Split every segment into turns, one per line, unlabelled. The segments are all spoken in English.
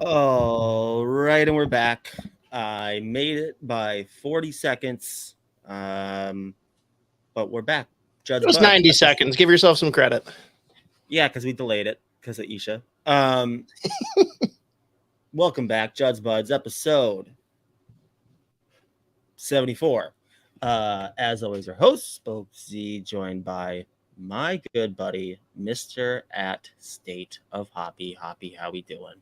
All right, and we're back. I made it by 40 seconds, but we're back.
Judd'z Budz. 90 seconds. Give yourself some credit.
Yeah, because we delayed it because of Isha. Welcome back, Judd'z Budz, episode 74. As always, our host, Spokesy, joined by my good buddy, Mr. at State of Hoppy. Hoppy, how we doing?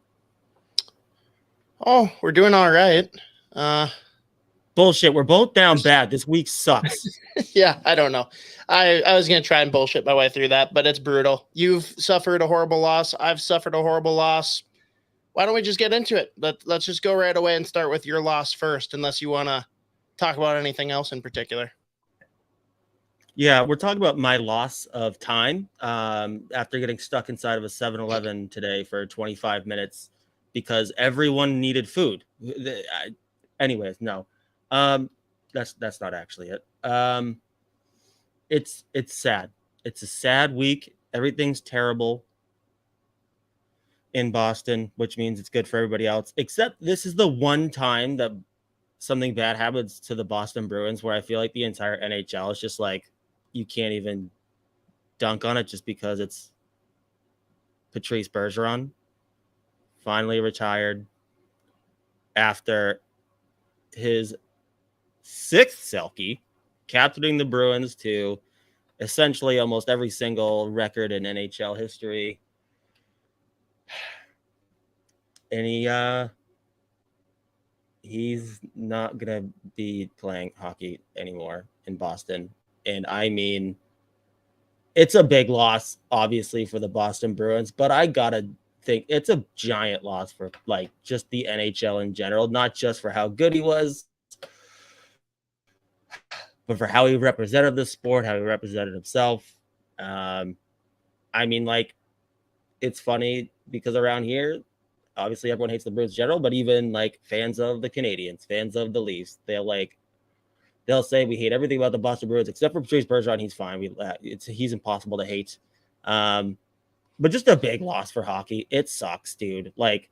Oh, we're doing all right.
Bullshit. We're both down bad. This week sucks.
Yeah, I don't know. I was going to try and bullshit my way through that, but it's brutal. You've suffered a horrible loss. I've suffered a horrible loss. Why don't we just get into it? Let's just go right away and start with your loss first, unless you want to talk about anything else in particular.
Yeah, we're talking about my loss of time after getting stuck inside of a 7-Eleven today for 25 minutes. Because everyone needed food. Anyways, no, that's not actually it. It's sad. It's a sad week. Everything's terrible in Boston, which means it's good for everybody else. Except this is the one time that something bad happens to the Boston Bruins, where I feel like the entire NHL is just like, you can't even dunk on it just because it's Patrice Bergeron. Finally retired after his 6th Selkie, captaining the Bruins to essentially almost every single record in NHL history. And he's not going to be playing hockey anymore in Boston. And I mean, it's a big loss, obviously, for the Boston Bruins, but I got to think it's a giant loss for like just the NHL in general, not just for how good he was, but for how he represented the sport, how he represented himself. I mean, like, it's funny because around here, obviously everyone hates the Bruins in general, but even like fans of the Canadians, fans of the Leafs, they'll say we hate everything about the Boston Bruins except for Patrice Bergeron. He's fine. He's impossible to hate. But just a big loss for hockey. It sucks, dude. Like,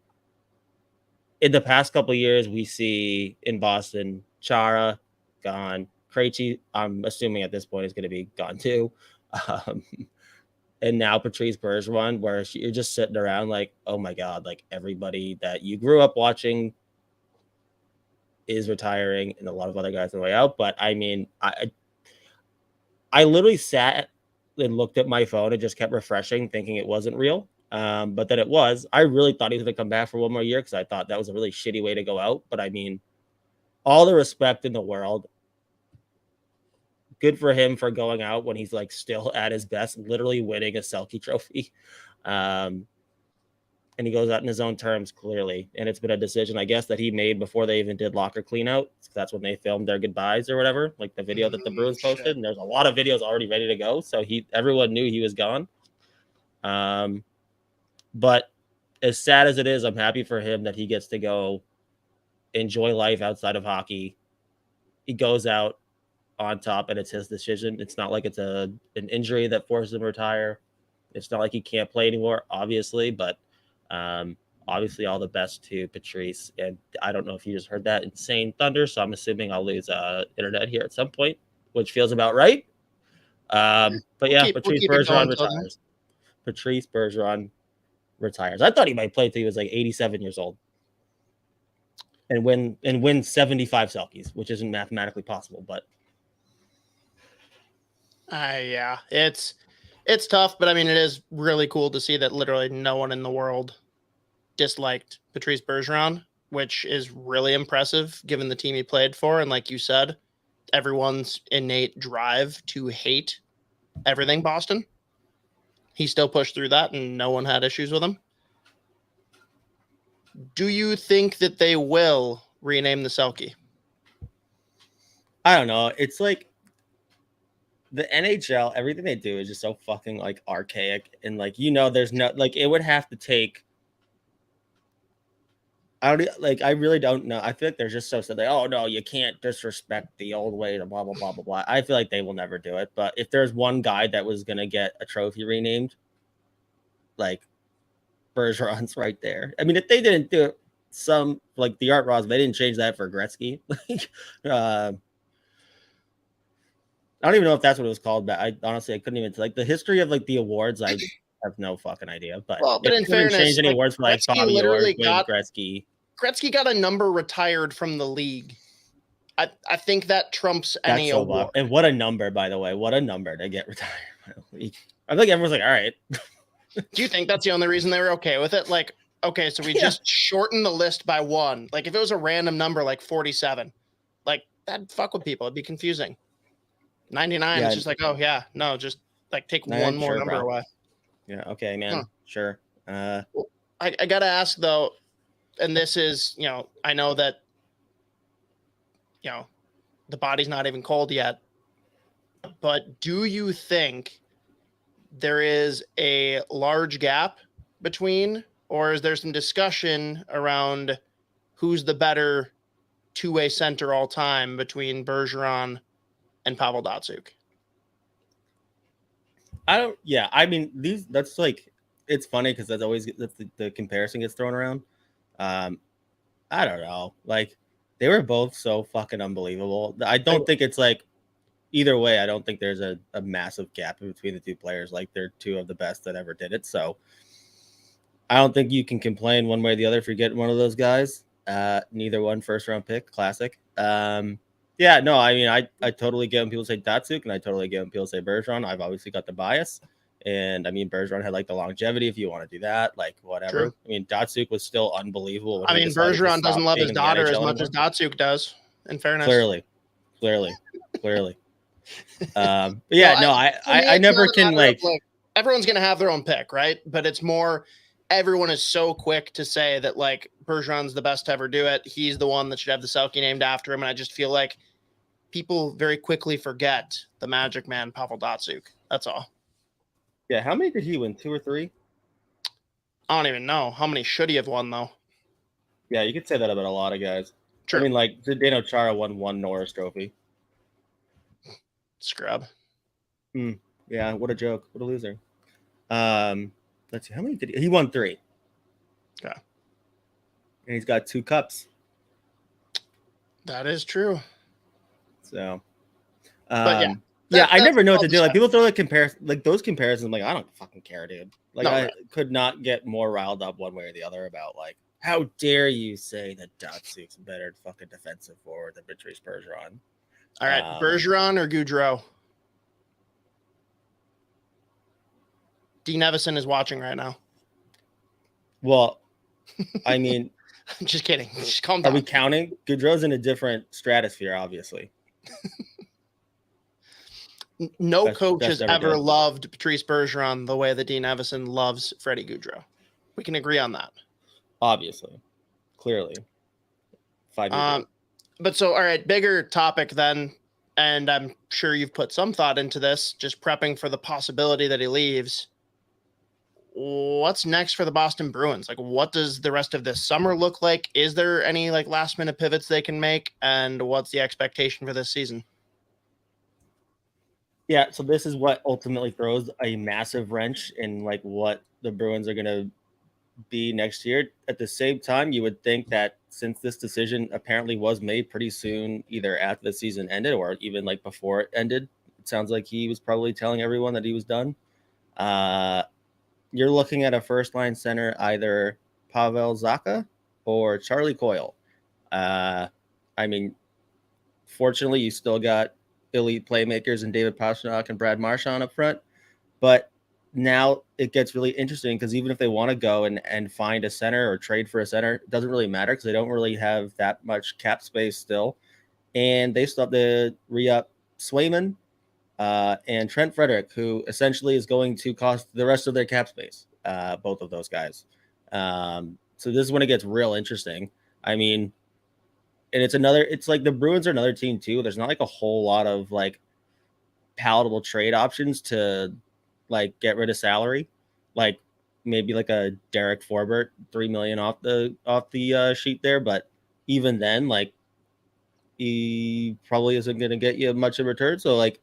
in the past couple of years, we see in Boston, Chara gone. Krejci, I'm assuming at this point, is going to be gone too. And now Patrice Bergeron, where you're just sitting around like, oh my God, like everybody that you grew up watching is retiring and a lot of other guys on the way out. But I mean, I literally sat and looked at my phone and just kept refreshing, thinking it wasn't real. But then it was. I really thought he was going to come back for one more year because I thought that was a really shitty way to go out. But I mean, all the respect in the world. Good for him for going out when he's like still at his best, literally winning a Selkie trophy. And he goes out in his own terms, clearly. And it's been a decision, I guess, that he made before they even did locker cleanout. That's when they filmed their goodbyes or whatever, like the video that the Bruins posted. And there's a lot of videos already ready to go. So everyone knew he was gone. But as sad as it is, I'm happy for him that he gets to go enjoy life outside of hockey. He goes out on top, and it's his decision. It's not like it's an injury that forces him to retire. It's not like he can't play anymore, obviously, but obviously all the best to Patrice. And I don't know if you just heard that insane thunder, so I'm assuming I'll lose internet here at some point, which feels about right. But yeah, Patrice Bergeron retires. Patrice Bergeron retires. I thought he might play till he was like 87 years old and win 75 Selkies, which isn't mathematically possible, but
yeah, it's tough, but I mean, it is really cool to see that literally no one in the world disliked Patrice Bergeron, which is really impressive given the team he played for. And like you said, everyone's innate drive to hate everything Boston. He still pushed through that and no one had issues with him. Do you think that they will rename the Selke?
I don't know. It's like the NHL, everything they do is just so fucking like archaic, and like there's no like it would have to take. I really don't know. I feel like they're just so sad. Like, oh no, you can't disrespect the old way to blah blah blah blah blah. I feel like they will never do it. But if there's one guy that was gonna get a trophy renamed, like Bergeron's right there. I mean, if they didn't do it, some like the Art Ross, they didn't change that for Gretzky. I don't even know if that's what it was called, but I couldn't even like the history of like the awards. I have no fucking idea. But
in fairness,
change any awards for like Bobby Orr, Wayne Gretzky.
Gretzky got a number retired from the league. I think that trumps any award.
And what a number, by the way. What a number to get retired by the league. I think everyone's like, all right.
Do you think that's the only reason they were okay with it? Like, okay, so we just shortened the list by one. Like, if it was a random number like 47, like that'd fuck with people. It'd be confusing. 99 is just like, oh yeah, no, just like take one more number away.
Yeah, okay, man. Sure.
I gotta ask though, and this is, I know that the body's not even cold yet, but do you think there is a large gap between, or is there some discussion around who's the better two-way center all time between Bergeron and Pavel Datsyuk?
I mean, that's like, it's funny because that's always the comparison gets thrown around. I don't know. Like, they were both so fucking unbelievable. I don't think it's like either way. I don't think there's a massive gap between the two players. Like, they're two of the best that ever did it. So I don't think you can complain one way or the other if you're getting one of those guys. Neither one first round pick, classic. Yeah, no, I mean, I totally get when people say Datsyuk, and I totally get when people say Bergeron. I've obviously got the bias. And I mean, Bergeron had like the longevity if you want to do that, like whatever.
True.
I mean, Datsyuk was still unbelievable.
I mean, Bergeron doesn't love his daughter as much as Datsyuk does, in fairness.
Clearly. But yeah, no, I never can like
everyone's going to have their own pick, right? But it's more, everyone is so quick to say that like Bergeron's the best to ever do it. He's the one that should have the Selke named after him. And I just feel like people very quickly forget the Magic Man, Pavel Datsyuk. That's all.
Yeah, how many did he win? 2 or 3?
I don't even know. How many should he have won, though?
Yeah, you could say that about a lot of guys.
True.
I mean, like, Zdeno Chara won 1 Norris Trophy.
Scrub.
Yeah, what a joke. What a loser. Let's see. How many did he won 3.
Okay.
And he's got 2 cups.
That is true.
So,
but
yeah. I never know what to do. Like, people throw those comparisons. I'm like, I don't fucking care, dude. Like, I could not get more riled up one way or the other about like, how dare you say that Datsyuk's a better fucking defensive forward than Patrice Bergeron?
All right, Bergeron or Gaudreau? Dean Evison is watching right now.
Well, I mean,
I'm just kidding. Just calm down.
Are we counting? Gaudreau's in a different stratosphere, obviously.
No coach has ever loved Patrice Bergeron the way that Dean Evison loves Freddie Gaudreau. We can agree on that.
Obviously. Clearly. 5 years.
But so, all right, bigger topic then, and I'm sure you've put some thought into this, just prepping for the possibility that he leaves. What's next for the Boston Bruins? Like, what does the rest of this summer look like? Is there any like last minute pivots they can make? And what's the expectation for this season?
Yeah, so this is what ultimately throws a massive wrench in like what the Bruins are going to be next year. At the same time, you would think that since this decision apparently was made pretty soon, either after the season ended or even like before it ended, it sounds like he was probably telling everyone that he was done. You're looking at a first line center, either Pavel Zacha or Charlie Coyle. I mean, fortunately, you still got elite playmakers and David Pastrnak and Brad Marchand up front. But now it gets really interesting because even if they want to go and find a center or trade for a center, it doesn't really matter because they don't really have that much cap space still. And they still have to re-up Swayman and Trent Frederick, who essentially is going to cost the rest of their cap space, both of those guys. So this is when it gets real interesting. I mean, and it's like the Bruins are another team too. There's not like a whole lot of like palatable trade options to like get rid of salary. Like maybe like a Derek Forbert, $3 million off the sheet there. But even then, like he probably isn't going to get you much in return. So like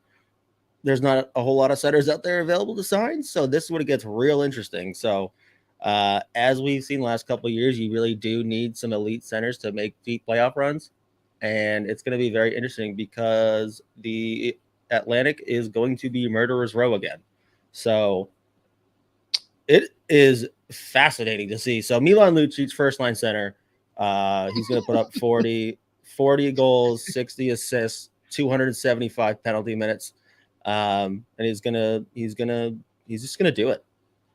there's not a whole lot of centers out there available to sign. So this is when it gets real interesting. So as we've seen the last couple of years, you really do need some elite centers to make deep playoff runs. And it's going to be very interesting because the Atlantic is going to be murderer's row again. So it is fascinating to see. So Milan Lucic's first line center, he's going to put up 40 goals, 60 assists, 275 penalty minutes. And he's just gonna do it.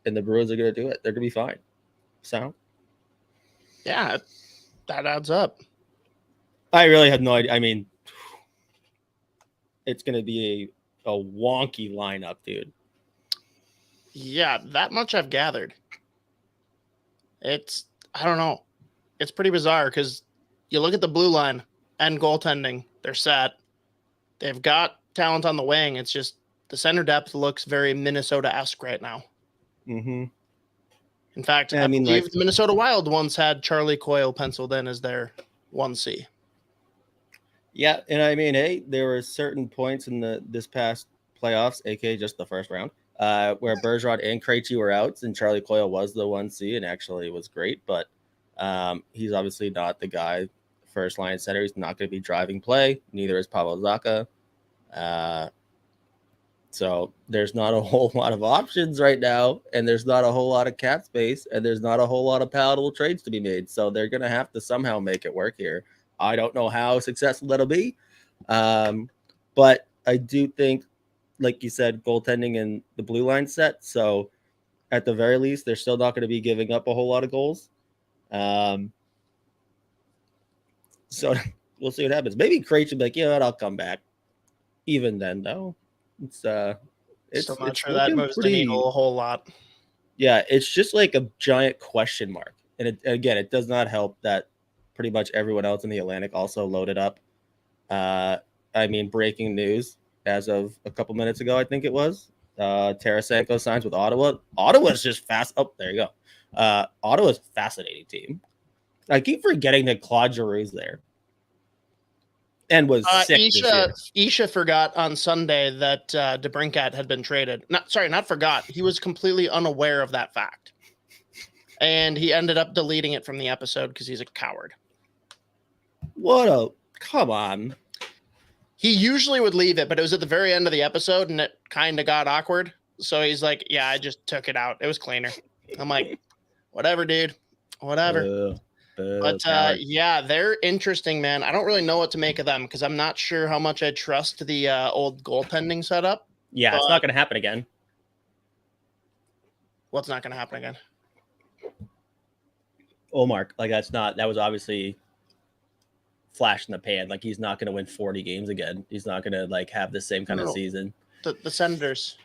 And the Bruins are gonna do it. They're gonna be fine. So
yeah, that adds up.
I really have no idea. I mean, it's gonna be a wonky lineup, dude.
Yeah, that much I've gathered. I don't know. It's pretty bizarre because you look at the blue line and goaltending, they're set. They've got talent on the wing. It's just the center depth looks very Minnesota-esque right now.
Mm-hmm.
In fact, I believe the Minnesota Wild once had Charlie Coyle penciled in as their 1C.
Yeah, and I mean, hey, there were certain points in this past playoffs, aka just the first round, where Bergeron and Krejci were out, and Charlie Coyle was the 1C and actually was great, but he's obviously not the guy. First line center, he's not going to be driving play. Neither is Pavel Zacha. So there's not a whole lot of options right now, and there's not a whole lot of cap space, and there's not a whole lot of palatable trades to be made. So they're going to have to somehow make it work here. I don't know how successful that'll be. But I do think, like you said, goaltending and the blue line set. So at the very least, they're still not going to be giving up a whole lot of goals. So we'll see what happens. Maybe Krejci will be like, I'll come back. Even then, though, it's
still not sure that moves the needle a whole lot.
Yeah, it's just like a giant question mark. And it does not help that pretty much everyone else in the Atlantic also loaded up. I mean, breaking news as of a couple minutes ago, I think it was. Tarasenko signs with Ottawa. Ottawa's just fast. Oh, there you go. Ottawa's a fascinating team. I keep forgetting that Claude Giroux's there. And was sick this year.
Isha forgot on Sunday that DeBrincat had been traded. Not forgot. He was completely unaware of that fact. And he ended up deleting it from the episode because he's a coward.
Come on.
He usually would leave it, but it was at the very end of the episode and it kind of got awkward. So he's like, yeah, I just took it out. It was cleaner. I'm like, whatever, dude. Whatever. But yeah, they're interesting, man. I don't really know what to make of them because I'm not sure how much I trust the old goaltending setup.
Yeah, it's not going to happen again.
What's not going to happen again?
Mark, like that was obviously flash in the pan. Like he's not going to win 40 games again. He's not going to like have the same kind of season.
The Senators.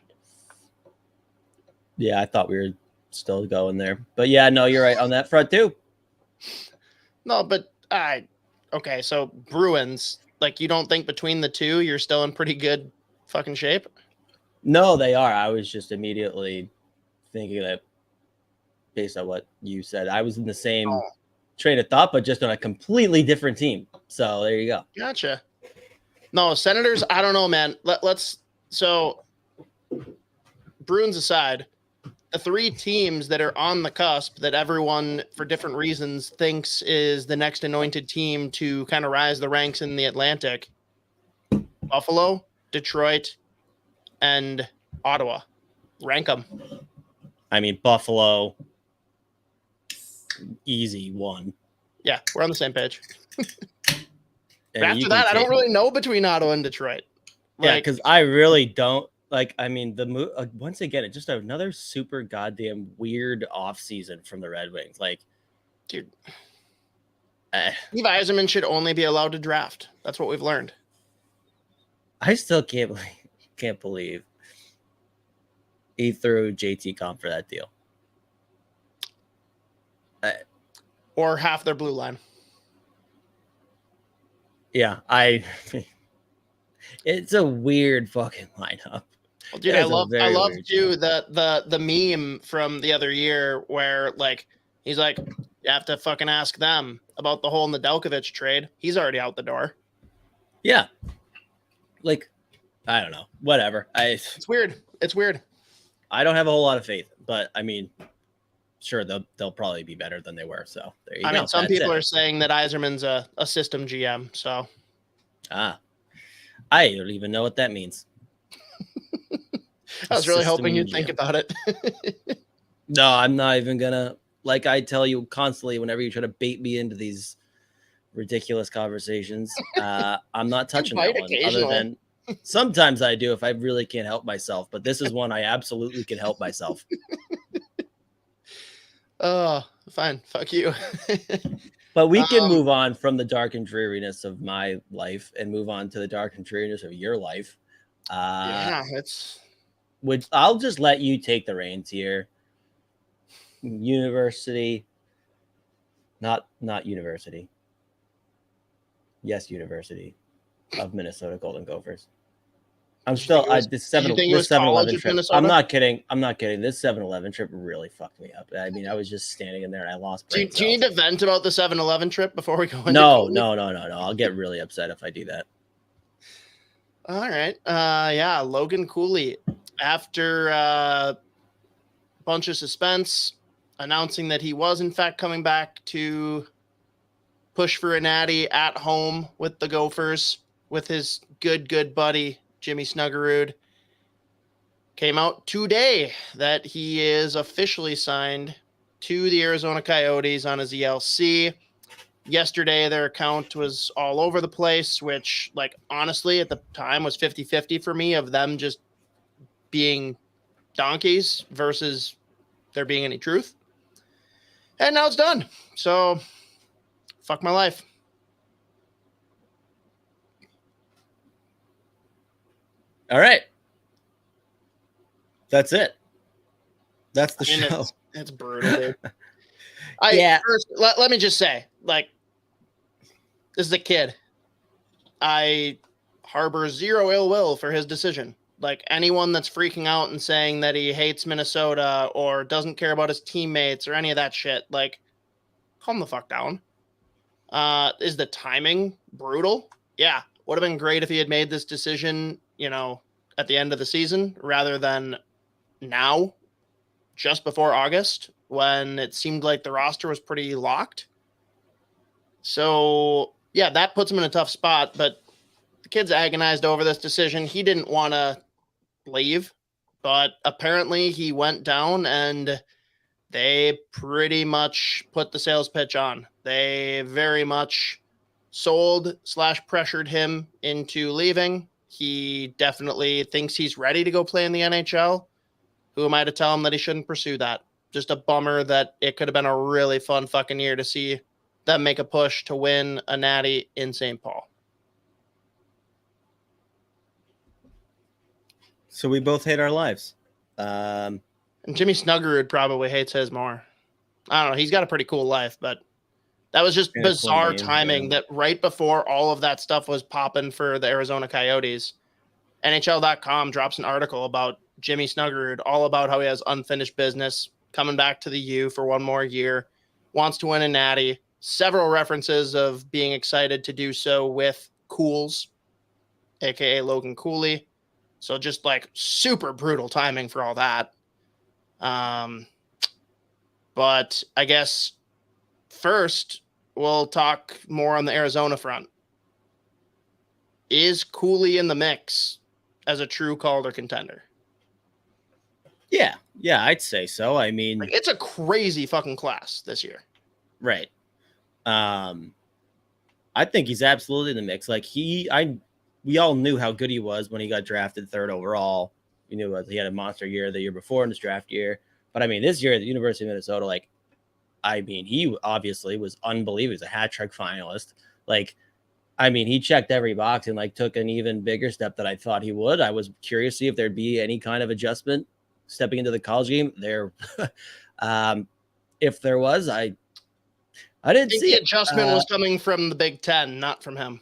Yeah, I thought we were still going there. But yeah, no, you're right on that front too.
No, but okay, so Bruins, like you don't think between the two you're still in pretty good fucking shape?
No, they are. I was just immediately thinking that based on what you said. I was in the same train of thought, but just on a completely different team. So there you go.
Gotcha. No, Senators, I don't know, man. So Bruins aside, the three teams that are on the cusp that everyone for different reasons thinks is the next anointed team to kind of rise the ranks in the Atlantic: Buffalo, Detroit, and Ottawa. Rank them.
I mean, Buffalo, easy one.
Yeah, we're on the same page. After that, I don't really know between Ottawa and Detroit.
Yeah, because I really don't. Like, I mean, once again, it's just another super goddamn weird offseason from the Red Wings. Like,
dude, Steve Yzerman should only be allowed to draft. That's what we've learned.
I still can't believe he threw JT Comp for that deal.
or half their blue line.
Yeah, it's a weird fucking lineup.
Well, dude, I love too the meme from the other year where like he's like, you have to fucking ask them about the whole Nedeljkovic trade. He's already out the door.
Yeah, like I don't know, whatever.
It's weird. It's weird.
I don't have a whole lot of faith, but I mean, sure they'll probably be better than they were. So there you go.
I mean, some people are saying that Yzerman's a system GM. So
I don't even know what that means.
I was really hoping you'd think about it.
No, I'm not even gonna. Like I tell you constantly, whenever you try to bait me into these ridiculous conversations, I'm not touching that one. Other than sometimes I do if I really can't help myself. But this is one I absolutely can help myself.
Oh, fine. Fuck you.
But we can move on from the dark and dreariness of my life and move on to the dark and dreariness of your life.
Yeah, it's.
Which I'll just let you take the reins here. University, not university. Yes, University of Minnesota Golden Gophers. I'm still this 7-Eleven trip. I'm not kidding. This 7-Eleven trip really fucked me up. I mean, I was just standing in there and I lost.
Do you need to vent about the 7-Eleven trip before we go into
No. I'll get really upset if I do that.
All right. Yeah, Logan Cooley, after a bunch of suspense, announcing that he was in fact coming back to push for a natty at home with the Gophers with his good buddy Jimmy Snuggerud, came out today that he is officially signed to the Arizona Coyotes on his ELC. Yesterday, their account was all over the place, which, like, honestly, at the time was 50-50 for me of them just being donkeys versus there being any truth. And now it's done. So, fuck my life.
All right. That's it. That's the show.
It's brutal, dude. First, let me just say, like, this is a kid. I harbor zero ill will for his decision. Like, anyone that's freaking out and saying that he hates Minnesota or doesn't care about his teammates or any of that shit, like, calm the fuck down. Is the timing brutal? Yeah. Would have been great if he had made this decision, at the end of the season rather than now, just before August, when it seemed like the roster was pretty locked. So, yeah, that puts him in a tough spot, but the kid's agonized over this decision. He didn't want to leave, but apparently he went down and they pretty much put the sales pitch on. They very much sold/pressured him into leaving. He definitely thinks he's ready to go play in the NHL. Who am I to tell him that he shouldn't pursue that? Just a bummer that it could have been a really fun fucking year to see them make a push to win a natty in St. Paul.
So we both hate our lives.
And Jimmy Snuggerud probably hates his more. I don't know. He's got a pretty cool life, but that was just bizarre timing that right before all of that stuff was popping for the Arizona Coyotes, NHL.com drops an article about Jimmy Snuggerud, all about how he has unfinished business, coming back to the U for one more year, wants to win a natty, several references of being excited to do so with Cools, a.k.a. Logan Cooley. So just like super brutal timing for all that. But I guess first we'll talk more on the Arizona front. Is Cooley in the mix as a true Calder contender?
Yeah, I'd say so. I mean,
like, it's a crazy fucking class this year.
Right. I think he's absolutely in the mix. Like we all knew how good he was when he got drafted 3rd overall. We knew he had a monster year the year before in his draft year. But I mean, this year at the University of Minnesota, he obviously was unbelievable. He's a hat trick finalist. He checked every box and took an even bigger step than I thought he would. I was curious to see if there'd be any kind of adjustment stepping into the college game there. If there was, I I didn't
think
see
the
it.
adjustment was coming from the Big Ten, not from him.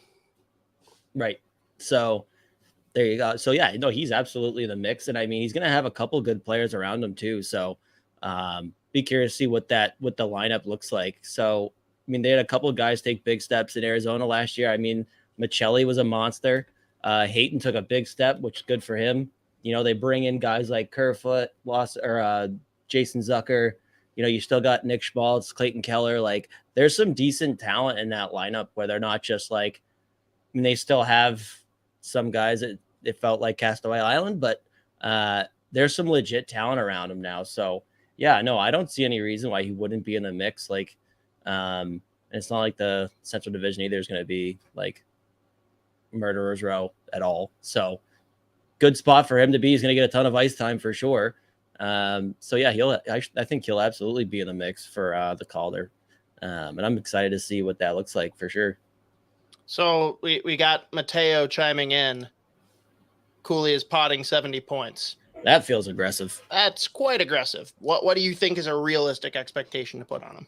Right. So there you go. So yeah, no, he's absolutely in the mix, and I mean, he's going to have a couple good players around him too. So be curious to see what the lineup looks like. So I mean, they had a couple of guys take big steps in Arizona last year. I mean, Michelli was a monster. Hayton took a big step, which is good for him. You know, they bring in guys like Kerfoot, Jason Zucker. You know, you still got Nick Schmaltz, Clayton Keller. Like, there's some decent talent in that lineup where they're not just like, I mean, they still have some guys that it felt like Castaway Island, but there's some legit talent around him now. So yeah, no, I don't see any reason why he wouldn't be in the mix. Like, and it's not like the Central Division either is going to be like murderer's row at all. So good spot for him to be. He's going to get a ton of ice time for sure. So yeah, I think he'll absolutely be in the mix for the Calder. And I'm excited to see what that looks like for sure.
So we got Mateo chiming in. Cooley is potting 70 points.
That feels aggressive.
That's quite aggressive. What do you think is a realistic expectation to put on him?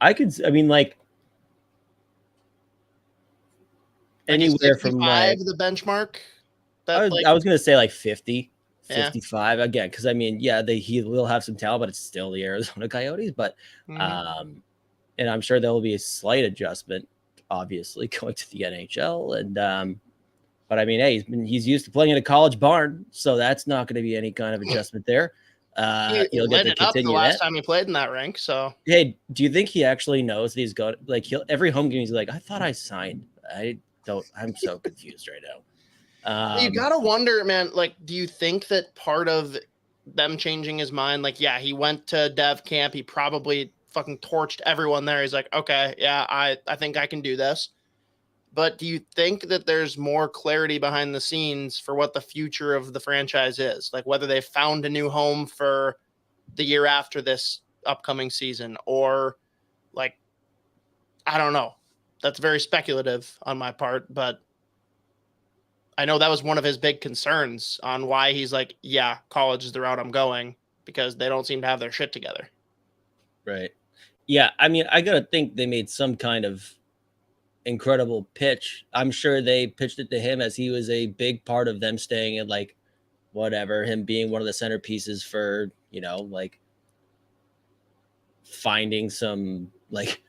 I mean, like anywhere from like
the benchmark.
I was going to say like 50, 55 again. Cause I mean, yeah, he will have some talent, but it's still the Arizona Coyotes, but, and I'm sure there will be a slight adjustment, obviously going to the NHL. And, but I mean, hey, he's used to playing in a college barn, so that's not going to be any kind of adjustment there.
He'll get to continue the last time he played in that rink. So,
hey, do you think he actually knows that he's got like every home game? He's like, I thought I signed. I'm so confused right now.
You gotta wonder, man. Like, do you think that part of them changing his mind? Like, yeah, he went to dev camp. He probably fucking torched everyone there. He's like, okay, yeah, I think I can do this. But do you think that there's more clarity behind the scenes for what the future of the franchise is? Like whether they found a new home for the year after this upcoming season, or like, I don't know. That's very speculative on my part, but I know that was one of his big concerns on why he's like, yeah, college is the route I'm going, because they don't seem to have their shit together.
Right. Yeah. I mean, I got to think they made some kind of incredible pitch. I'm sure they pitched it to him as he was a big part of them staying at like whatever, him being one of the centerpieces for, you know, like finding some like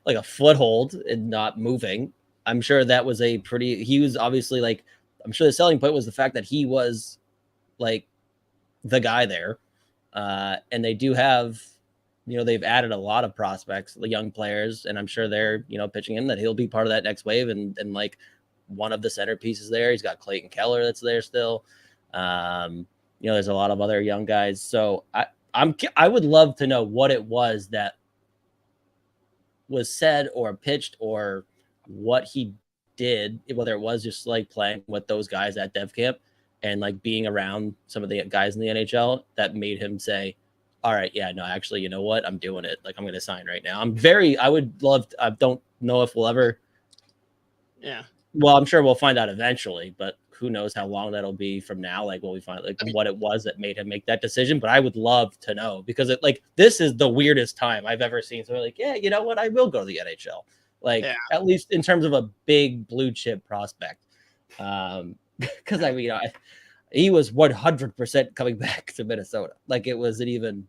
a foothold and not moving. I'm sure that was he was obviously like, I'm sure the selling point was the fact that he was like the guy there. And they do have, you know, they've added a lot of prospects, the young players, and I'm sure they're, you know, pitching him that he'll be part of that next wave and like one of the centerpieces there. He's got Clayton Keller that's there still. You know, there's a lot of other young guys. So I would love to know what it was that was said or pitched or what he did, whether it was just like playing with those guys at dev camp and like being around some of the guys in the NHL that made him say, all right, yeah, no, actually, you know what? I'm doing it. Like, I'm going to sign right now. I would love to, I don't know if we'll ever.
Yeah.
Well, I'm sure we'll find out eventually, but who knows how long that'll be from now. Like, will we find like what it was that made him make that decision? But I would love to know, because it like, this is the weirdest time I've ever seen. So we're like, yeah, you know what? I will go to the NHL. Like, at least in terms of a big blue chip prospect. Because I mean, he was 100% coming back to Minnesota. Like, it wasn't even.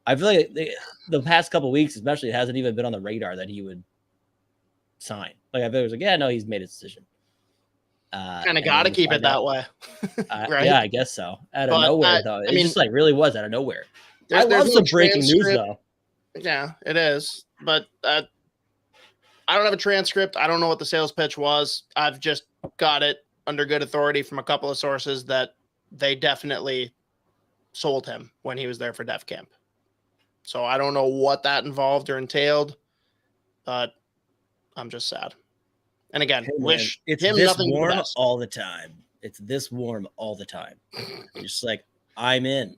I feel like the past couple of weeks, especially, it hasn't even been on the radar that he would sign. Like, I feel it was like, yeah, no, he's made his decision.
Kind of got to keep it that way.
Right? Yeah, I guess so. Out of nowhere, though. It just like really was out of nowhere. I love some breaking news, though.
Yeah, it is. But I don't have a transcript. I don't know what the sales pitch was. I've just got it under good authority from a couple of sources that they definitely sold him when he was there for dev camp. So I don't know what that involved or entailed, but I'm just sad. And again, wish
it's
him
this
nothing
warm
but the best.
all the time. It's this warm all the time. You're just like, I'm in.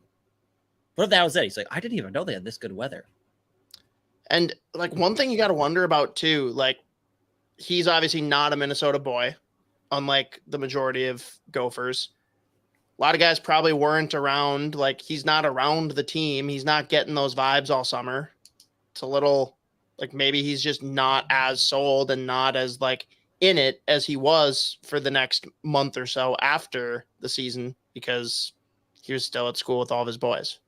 What if that was it? He's like, I didn't even know they had this good weather.
And like one thing you got to wonder about too, like he's obviously not a Minnesota boy, unlike the majority of Gophers. A lot of guys probably weren't around. Like he's not around the team. He's not getting those vibes all summer. It's a little Like maybe he's just not as sold and not as like in it as he was for the next month or so after the season because he was still at school with all of his boys.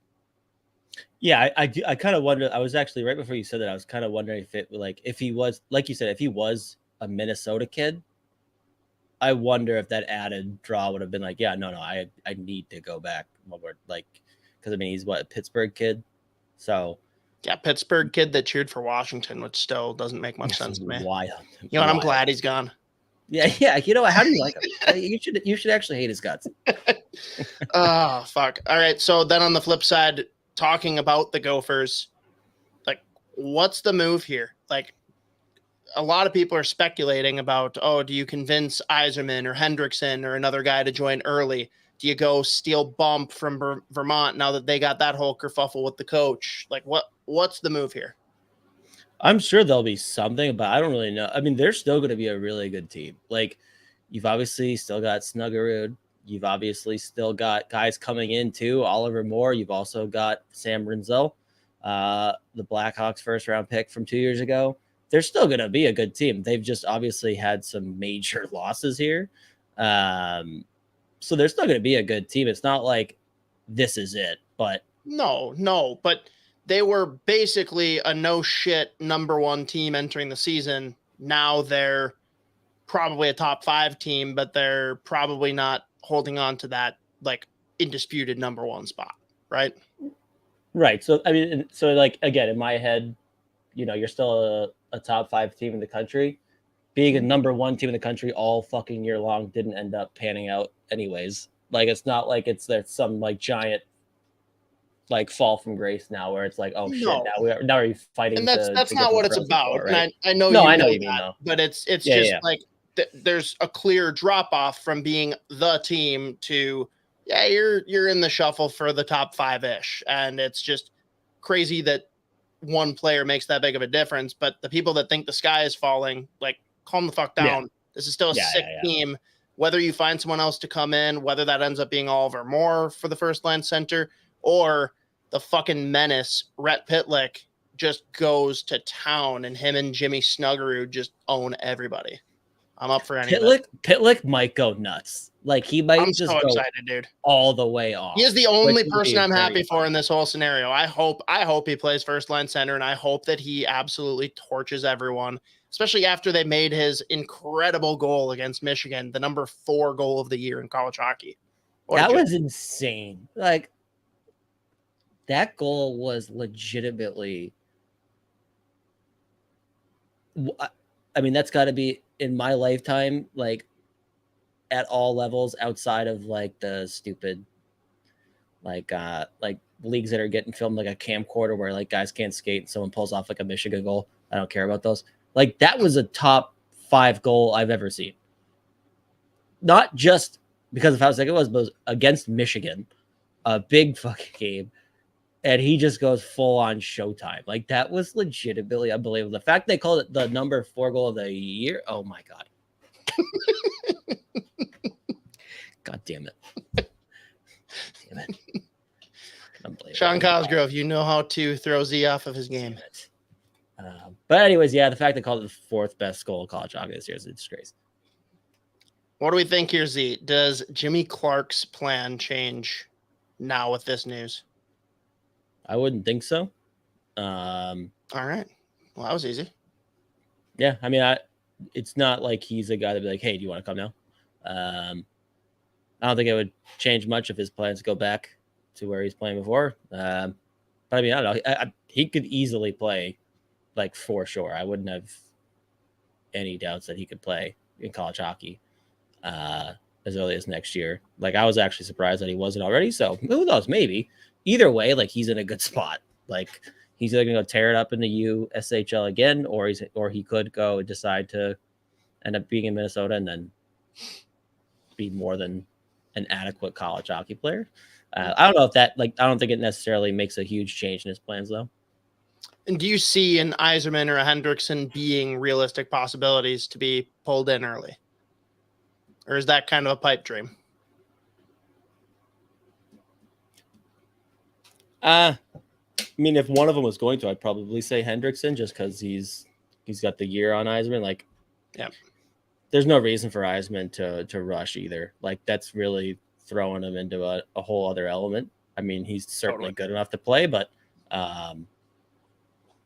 Yeah, I kind of wonder. I was actually right before you said that. I was kind of wondering if he was, like you said, if he was a Minnesota kid. I wonder if that added draw would have been like, yeah, no, I need to go back. Like, because I mean, he's what, a Pittsburgh kid, so
yeah, Pittsburgh kid that cheered for Washington, which still doesn't make much sense to me.
Wild.
You know, and I'm glad he's gone.
Yeah. You know, how do you like him? You should actually hate his guts.
Oh, fuck. All right. So then on the flip side, talking about the Gophers, like, what's the move here? Like, a lot of people are speculating about, oh, do you convince Yzerman or Hendrickson or another guy to join early? Do you go steal Bump from Vermont now that they got that whole kerfuffle with the coach? Like, what's the move here?
I'm sure there'll be something, but I don't really know. I mean, they're still going to be a really good team. Like, you've obviously still got Snuggerud. You've obviously still got guys coming in too. Oliver Moore. You've also got Sam Rinzel, the Blackhawks first round pick from 2 years ago. They're still going to be a good team. They've just obviously had some major losses here. So they're still going to be a good team. It's not like this is it, but
no, but they were basically a no shit number one team entering the season. Now they're probably a top 5 team, but they're probably not holding on to that like indisputed number one spot. Right.
Right. So, I mean, so like, again, in my head, you know, you're still a top 5 team in the country. Being a number 1 team in the country all fucking year long didn't end up panning out anyways. Like, it's not like there's some like giant like fall from grace now where it's like, oh shit, now we're fighting.
And that's not what it's about.
Before, right?
And I know
no,
you
I know
know
you mean
that,
though.
But it's just like there's a clear drop off from being the team to you're in the shuffle for the top 5-ish, and it's just crazy that one player makes that big of a difference. But the people that think the sky is falling, like, calm the fuck down. Yeah. This is still a sick team. Whether you find someone else to come in, whether that ends up being Oliver Moore for the first line center or the fucking menace, Rhett Pitlick, just goes to town and him and Jimmy Snuggerud just own everybody. I'm up for anything.
Pitlick might go nuts. Like, he might
I'm
just
so
go
excited, dude.
All the way off.
He is the only person I'm happy for in this whole scenario. I hope he plays first line center, and I hope that he absolutely torches everyone, especially after they made his incredible goal against Michigan, the number 4 goal of the year in college hockey.
That was insane. Like, that goal was legitimately, I mean, that's got to be in my lifetime, like, at all levels outside of like the stupid like leagues that are getting filmed like a camcorder where like guys can't skate and someone pulls off like a Michigan goal. I don't care about those. Like, that was a top 5 goal I've ever seen. Not just because of how sick it was, but against Michigan, a big fucking game. And he just goes full on Showtime. Like, that was legitimately unbelievable. The fact they called it the number 4 goal of the year. Oh my God. God damn it. Damn it.
Sean Cosgrove, you know how to throw Z off of his game.
But anyways, yeah, the fact they called it the 4th best goal of college hockey this year is a disgrace.
What do we think here, Z? Does Jimmy Clark's plan change now with this news?
I wouldn't think so.
All right. Well, that was easy.
Yeah, I mean, it's not like he's a guy to be like, hey, do you want to come now? I don't think it would change much if his plans go back to where he's playing before. But I mean, I don't know. He could easily play like for sure. I wouldn't have any doubts that he could play in college hockey as early as next year. Like, I was actually surprised that he wasn't already. So who knows? Maybe. Either way, like, he's in a good spot. Like, he's either gonna go tear it up in the USHL again, or he could go and decide to end up being in Minnesota and then be more than an adequate college hockey player. I don't know if that, like, I don't think it necessarily makes a huge change in his plans though.
And do you see an Yzerman or a Hendrickson being realistic possibilities to be pulled in early? Or is that kind of a pipe dream?
mean, if one of them was going to, I'd probably say Hendrickson, just because he's got the year on Yzerman. Like,
yeah,
there's no reason for Yzerman to rush either. Like, that's really throwing him into a whole other element. I mean, he's certainly good enough to play, but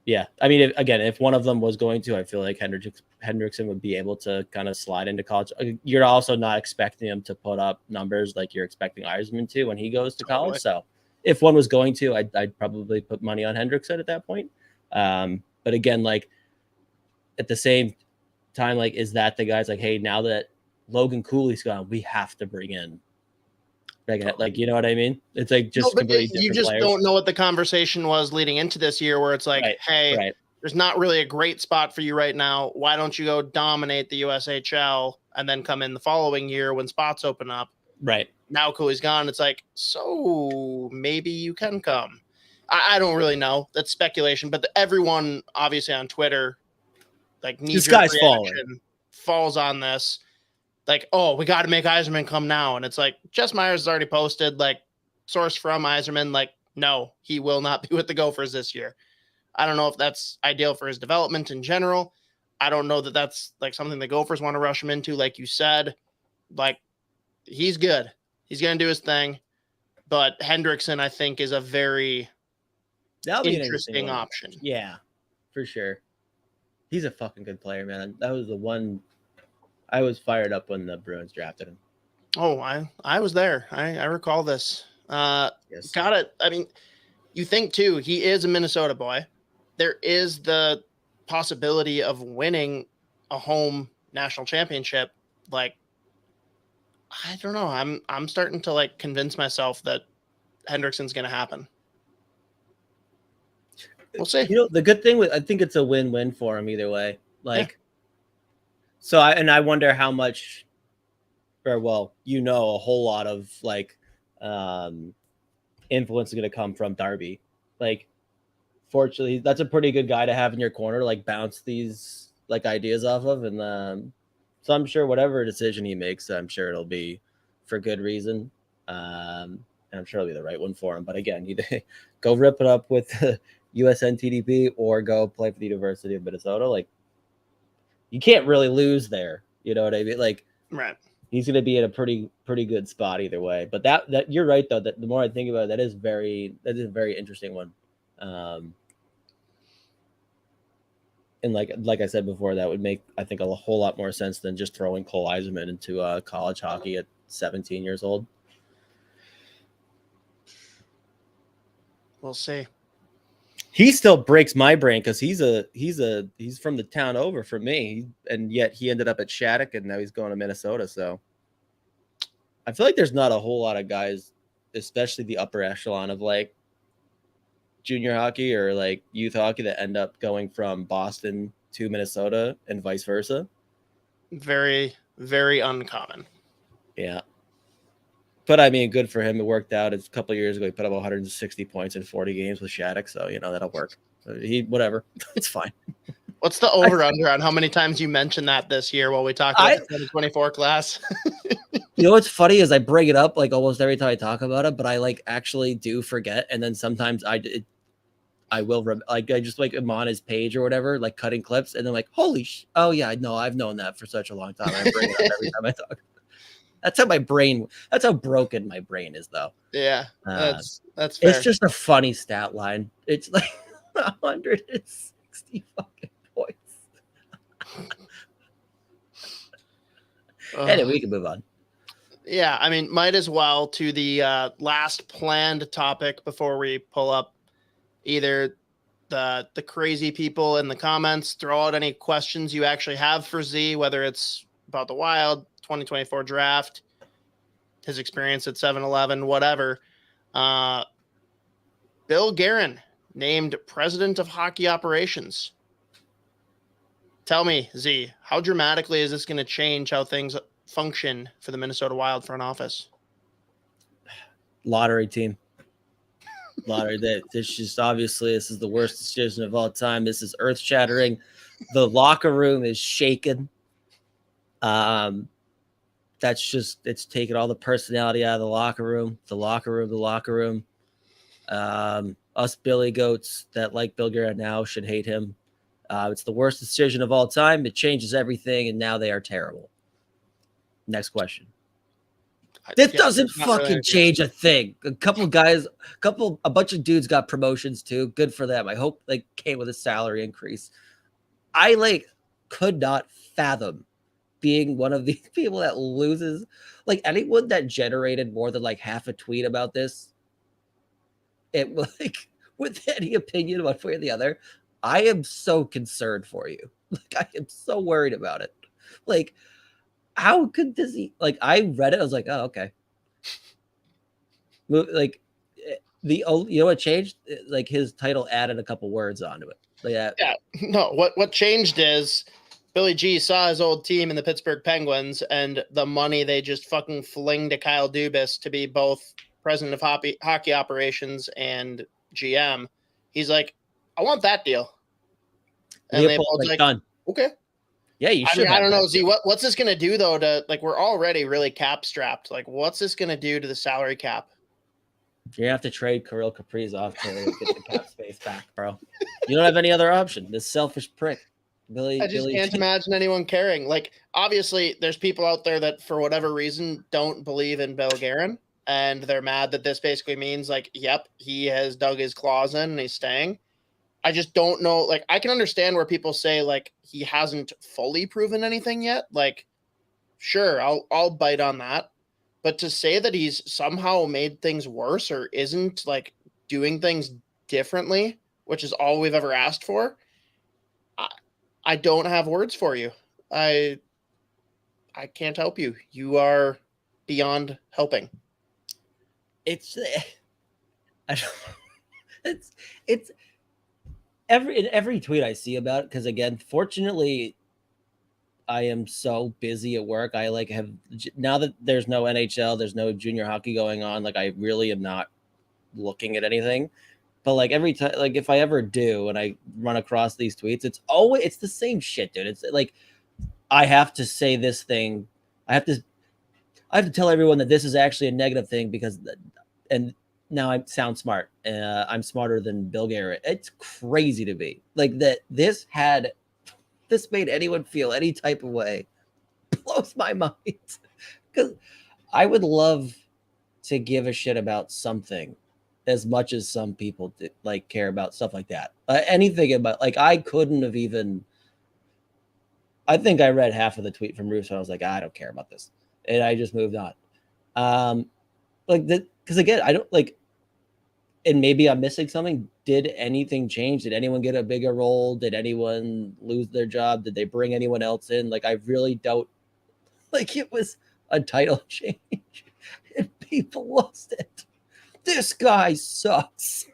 yeah. I mean, if one of them was going to, I feel like Hendrickson would be able to kind of slide into college. You're also not expecting him to put up numbers like you're expecting Yzerman to when he goes to college. So if one was going to, I'd probably put money on Hendrickson at that point. But again, like at the same time, like, is that the guy's like, hey, now that Logan Cooley's gone, we have to bring in like, you know what I mean? It's like just completely different.
You just
players.
don't know what the conversation was leading into this year, where it's like, hey, there's not really a great spot for you right now. Why don't you go dominate the USHL and then come in the following year when spots open up?
Right.
Now Cooley's gone. It's like, so maybe you can come. I don't really know. That's speculation, but everyone obviously on Twitter, like,
this guy's
falls on this. Like, oh, we got to make Yzerman come now. And it's like, Jess Myers has already posted, like, source from Yzerman, like, no, he will not be with the Gophers this year. I don't know if that's ideal for his development in general. I don't know that that's, like, something the Gophers want to rush him into. Like you said, like, he's good. He's going to do his thing. But Hendrickson, I think, is a very interesting option.
Yeah, for sure. He's a fucking good player, man. That was the one I was fired up when the Bruins drafted him.
Oh, I was there. I recall this.
Yes.
Got it. I mean, you think too, he is a Minnesota boy. There is the possibility of winning a home national championship. Like, I don't know. I'm starting to, like, convince myself that Hendrickson's going to happen. We'll see.
You know, the good thing I think it's a win-win for him either way. Like, yeah. So I wonder how much, or well, a whole lot of, like, influence is going to come from Darby. Like, fortunately, that's a pretty good guy to have in your corner, like, bounce these, like, ideas off of. And so I'm sure whatever decision he makes, I'm sure it'll be for good reason. And I'm sure it'll be the right one for him. But again, you go rip it up with USNTDP or go play for the University of Minnesota. Like, you can't really lose there. You know what I mean? Like,
right.
He's going to be in a pretty good spot either way. But that you're right though. That the more I think about it, that is a very interesting one. And like I said before, that would make, I think, a whole lot more sense than just throwing Cole Yzerman into college hockey at 17 years old.
We'll see.
He still breaks my brain because he's from the town over from me, and yet he ended up at Shattuck, and now he's going to Minnesota. So I feel like there's not a whole lot of guys, especially the upper echelon of, like, junior hockey or, like, youth hockey, that end up going from Boston to Minnesota and vice versa.
Very, very uncommon.
Yeah. But I mean, good for him. It worked out. It's a couple of years ago. He put up 160 points in 40 games with Shattuck. So, that'll work. Whatever. It's fine.
What's the over-under on how many times you mentioned that this year while we talk about the 2024 class?
You know what's funny is I bring it up, like, almost every time I talk about it, but I, like, actually do forget. And then sometimes I will, like, I just, like, am on his page or whatever, like, cutting clips. And then, like, oh yeah, no, I've known that for such a long time. I bring it up every time I talk. That's how broken my brain is, though.
Yeah, that's fair.
It's just a funny stat line. It's like 160 fucking points. Anyway, we can move on.
Yeah, I mean, might as well to the last planned topic before we pull up either the crazy people in the comments, throw out any questions you actually have for Z, whether it's about the Wild, 2024 draft, his experience at 7-Eleven, whatever. Bill Guerin named president of hockey operations. Tell me, Z, how dramatically is this going to change how things function for the Minnesota Wild front office?
Lottery team. Lottery. This just, obviously, this is the worst decision of all time. This is earth shattering. The locker room is shaken. That's just, it's taken all the personality out of the locker room. us Billy Goats that like Bill Guerin now should hate him. It's the worst decision of all time. It changes everything, and now they are terrible. Next question. This doesn't fucking change a thing. A bunch of dudes got promotions too. Good for them. I hope they came with a salary increase. I could not fathom being one of these people that loses. Like anyone that generated more than half a tweet about this, it with any opinion one way or the other, I am so concerned for you. I am so worried about it. How could this? I read it. I was like, oh, okay. You know what changed? His title added a couple words onto it.
Yeah. No. What changed is Billy G saw his old team in the Pittsburgh Penguins and the money they just fucking flinged to Kyle Dubas to be both president of hockey operations and GM. He's like, I want that deal. And Leopold's like, done. Okay.
Yeah, you should.
I don't know. Z, what's this going to do though? We're already really cap strapped. What's this going to do to the salary cap?
You have to trade Kirill Kaprizov to get the cap space back, bro. You don't have any other option. This selfish prick, Billy.
I just can't imagine anyone caring. Obviously, there's people out there that for whatever reason don't believe in Bill Guerin, and they're mad that this basically means yep, he has dug his claws in and he's staying. I just don't know. I can understand where people say he hasn't fully proven anything yet. Sure, I'll bite on that. But to say that he's somehow made things worse or isn't doing things differently, which is all we've ever asked for, I don't have words for you. I can't help you. You are beyond helping.
It's every tweet I see about it, because again, fortunately, I am so busy at work. I have now that there's no NHL, there's no junior hockey going on. I really am not looking at anything. But every time, if I ever do and I run across these tweets, it's the same shit, dude. It's I have to say this thing. I have to tell everyone that this is actually a negative thing and now I sound smart. I'm smarter than Bill Guerin. It's crazy to me that this made anyone feel any type of way. Blows my mind, because I would love to give a shit about something as much as some people care about stuff like that. Anything about I couldn't have even. I think I read half of the tweet from Russo. I was like, I don't care about this, and I just moved on. Because again, I don't and maybe I'm missing something. Did anything change? Did anyone get a bigger role? Did anyone lose their job? Did they bring anyone else in? I really don't. It was a title change and people lost it. This guy sucks.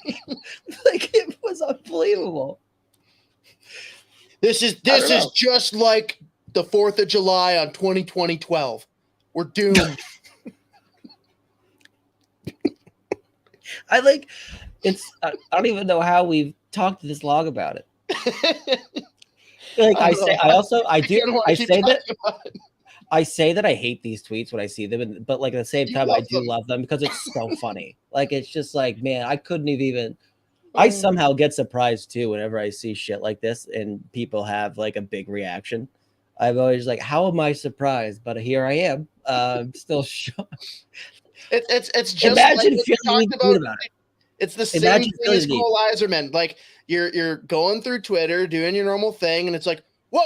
It was unbelievable.
This is just like the 4th of July on 2012. We're doomed.
I don't even know how we've talked this long about it. I say that I hate these tweets when I see them, but at the same time, I do love them because it's so funny. It's just man, I couldn't have even. I somehow get surprised too whenever I see shit like this and people have a big reaction. I'm always how am I surprised? But here I am. Still shocked.
It's just
imagine feeling good about it.
It's the same thing as Cole Iserman. You're going through Twitter doing your normal thing, and it's whoa,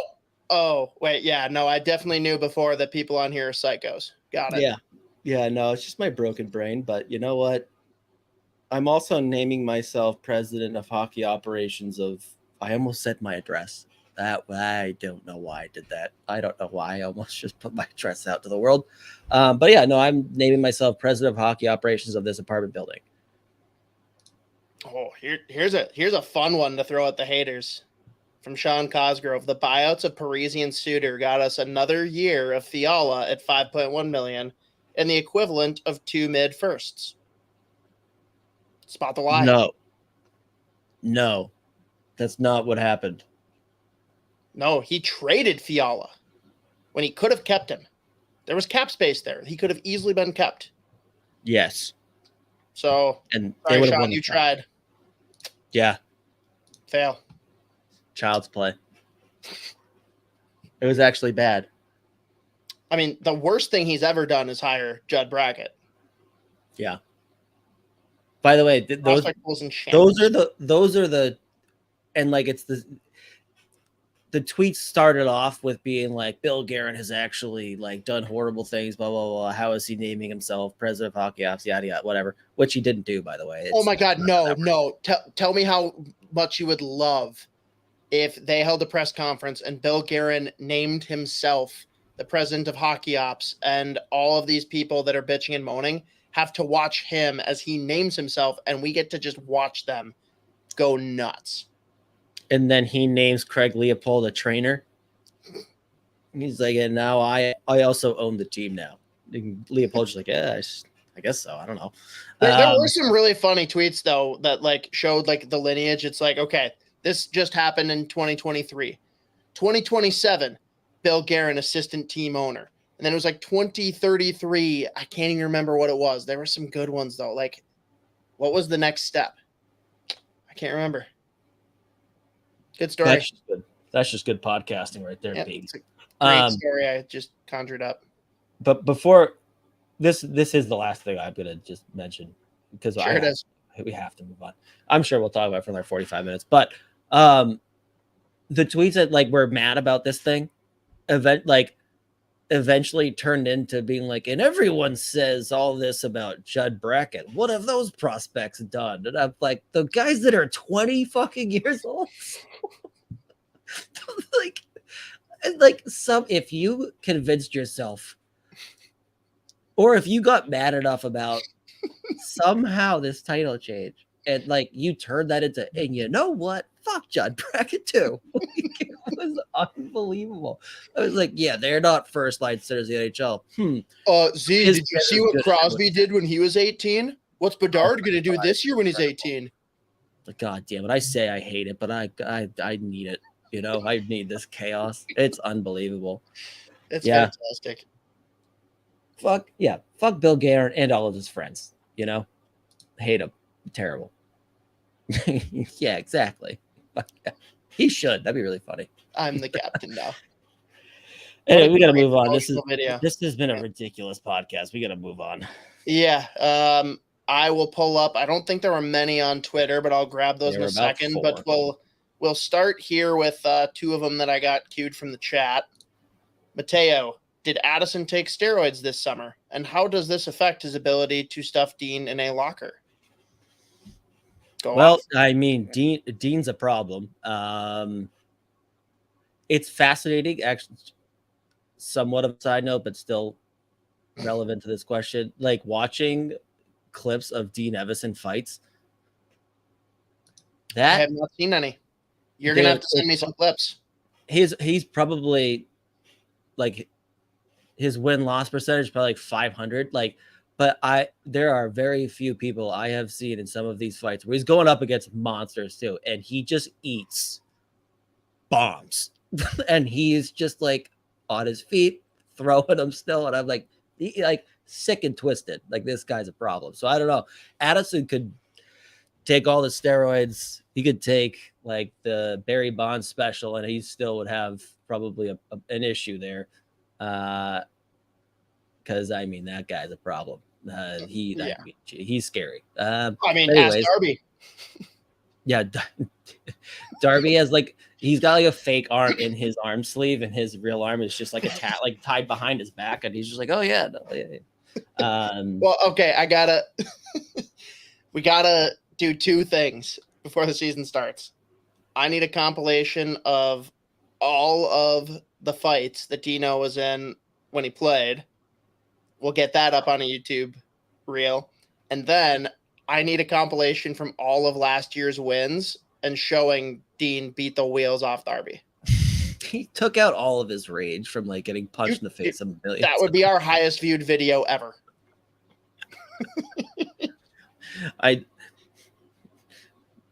oh wait, yeah, no, I definitely knew before that people on here are psychos. Got it.
Yeah, no, it's just my broken brain. But you know what? I'm also naming myself president of hockey operations of. I almost said my address. I don't know why I did that. I don't know why I almost just put my address out to the world. But yeah, no, I'm naming myself president of hockey operations of this apartment building.
Oh, here's a fun one to throw at the haters from Sean Cosgrove. The buyouts of Parisian Suter got us another year of Fiala at $5.1 million and the equivalent of 2 mid-firsts. Spot the lie.
No, that's not what happened.
No, he traded Fiala when he could have kept him. There was cap space there. He could have easily been kept.
Yes.
So,
and
sorry, Sean, you tried.
Yeah.
Fail.
Child's play. It was actually bad.
I mean, the worst thing he's ever done is hire Judd Brackett.
Yeah. By the way, those are the, and like it's the tweets started off with being like Bill Guerin has actually like done horrible things, blah blah blah. How is he naming himself president of hockey ops? Yada yada, whatever. Which he didn't do, by the way.
Oh my God, no! Tell me how much you would love if they held a press conference and Bill Guerin named himself the president of hockey ops, and all of these people that are bitching and moaning have to watch him as he names himself, and we get to just watch them go nuts.
And then he names Craig Leopold a trainer. He's like, and now I also own the team now. And Leopold's just like, yeah, I guess so. I don't know.
There were some really funny tweets though that like showed like the lineage. It's like, okay, this just happened in 2023, 2027. Bill Guerin, assistant team owner. And then it was like 2033. I can't even remember what it was. There were some good ones though. Like, what was the next step? I can't remember. Good story.
That's just good podcasting right there, baby.
It's a great story I just conjured up.
But before this is the last thing I'm gonna just mention because we have to move on. I'm sure we'll talk about it for like 45 minutes. But the tweets that like were mad about this thing eventually turned into being like, and everyone says all this about Judd Brackett. What have those prospects done? And I'm like, the guys that are 20 fucking years old. If you convinced yourself, or if you got mad enough about somehow this title change, and like you turned that into, and you know what? Fuck Judd Brackett too. It was unbelievable. I was like, yeah, they're not first line centers in the NHL.
Z, did you see what Crosby did when he was 18? What's Bedard going to do this year when he's 18?
God damn it. I say I hate it, but I need it. You know, I need this chaos. It's unbelievable.
It's fantastic.
Fuck Bill Guerin and all of his friends. You know, hate him. Terrible. Yeah, exactly. He should. That'd be really funny.
I'm the captain now.
Anyway, we got to move on. This has been a ridiculous podcast. We got to move on.
Yeah. I will pull up. I don't think there were many on Twitter, but I'll grab those in a second. 4. But we'll start here with two of them that I got queued from the chat. Mateo, did Addison take steroids this summer? And how does this affect his ability to stuff Dean in a locker?
I mean, Dean's a problem. It's fascinating, actually, somewhat of a side note, but still relevant to this question. Like watching clips of Dean Evison fights.
I have not seen any. You're gonna have to send me some clips.
He's probably like his win-loss percentage probably like 500. But there are very few people I have seen in some of these fights where he's going up against monsters too, and he just eats bombs, and he's just like on his feet throwing them still, and I'm like, sick and twisted. Like this guy's a problem. So I don't know. Addison could take all the steroids. He could take like the Barry Bonds special, and he still would have probably an issue there. Because I mean that guy's a problem. He's scary.
Ask Darby.
Yeah, Darby has he's got like a fake arm in his arm sleeve, and his real arm is just like tied behind his back, and he's just like, oh yeah, no, yeah.
Well, okay, we gotta do two things before the season starts. I need a compilation of all of the fights that Dino was in when he played. We'll get that up on a YouTube reel. And then I need a compilation from all of last year's wins and showing Dean beat the wheels off Darby.
He took out all of his rage from getting punched in the face a million.
That would be our highest viewed video ever.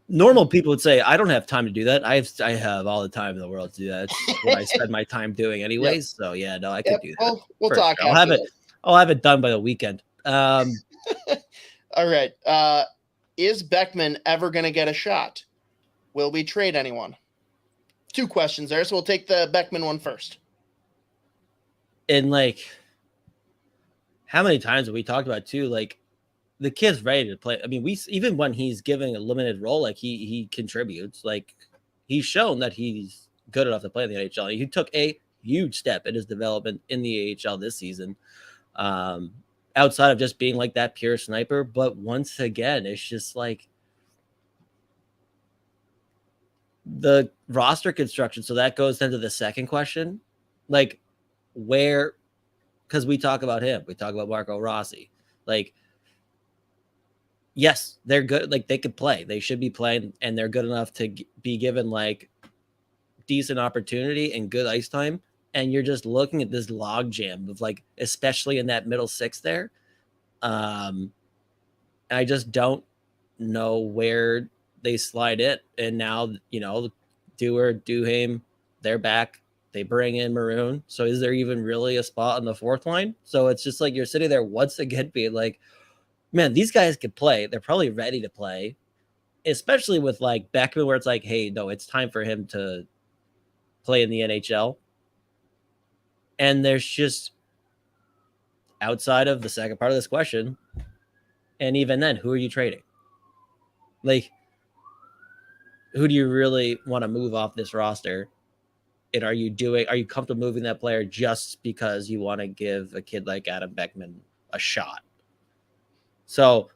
Normal people would say, I don't have time to do that. I have all the time in the world to do that. It's what I spend my time doing anyways. Yep. So yeah, no, I could do that.
We'll talk.
I'll have it done by the weekend.
All right. Is Beckman ever going to get a shot? will we trade anyone? 2 questions there, so we'll take the Beckman one first.
And like, how many times have we talked about too? Like, the kid's ready to play. I mean, even when he's giving a limited role, like he contributes. Like, he's shown that he's good enough to play in the NHL. He took a huge step in his development in the AHL this season, outside of just being like that pure sniper. But once again, it's just like the roster construction. So that goes into the second question, like where, because we talk about him, we talk about Marco Rossi. Like, yes, they're good. Like, they could play. They should be playing, and they're good enough to be given like decent opportunity and good ice time. And you're just looking at this log jam of like, especially in that middle six there. I just don't know where they slide it. And now, you know, Dewar, Duhaime, they're back. They bring in Maroon. So is there even really a spot on the fourth line? So it's just like you're sitting there once again being like, man, these guys could play. They're probably ready to play, especially with like Beckman, where it's like, hey, no, it's time for him to play in the NHL. And there's just, outside of the second part of this question, and even then, who are you trading? Like, who do you really want to move off this roster? And are you comfortable moving that player just because you want to give a kid like Adam Beckman a shot? So,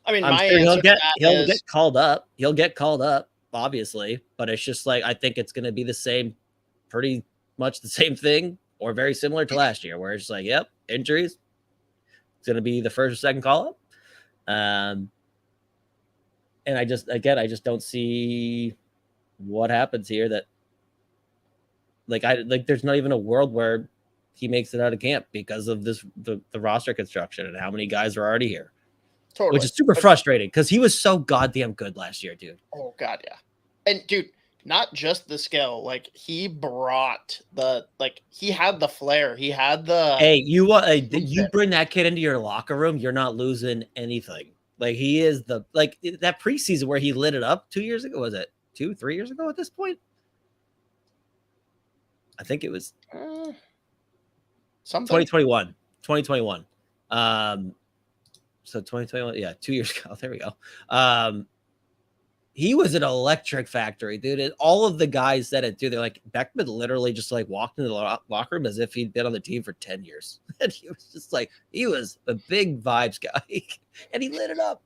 I mean,
I'm
my
sure
answer
he'll get called up. He'll get called up, obviously, but it's just like, I think it's going to be the same, pretty much the same thing, or very similar to last year, where it's like, yep, injuries. It's going to be the first or second call up. And I just don't see what happens here. That there's not even a world where he makes it out of camp because of this, the roster construction and how many guys are already here.
Totally.
Which is super frustrating because he was so goddamn good last year, dude.
Oh God, yeah. And dude, not just the skill, like he brought he had the flair. He had the
you bring that kid into your locker room, you're not losing anything. Like, he is that preseason where he lit it up 2 years ago. Was it 3 years ago at this point? I think it was
something
2021. So 2021, yeah, 2 years ago. There we go. He was an electric factory, dude. And all of the guys said it, dude. They're like, Beckman literally just like walked into the locker room as if he'd been on the team for 10 years. And he was just like, he was a big vibes guy. And he lit it up.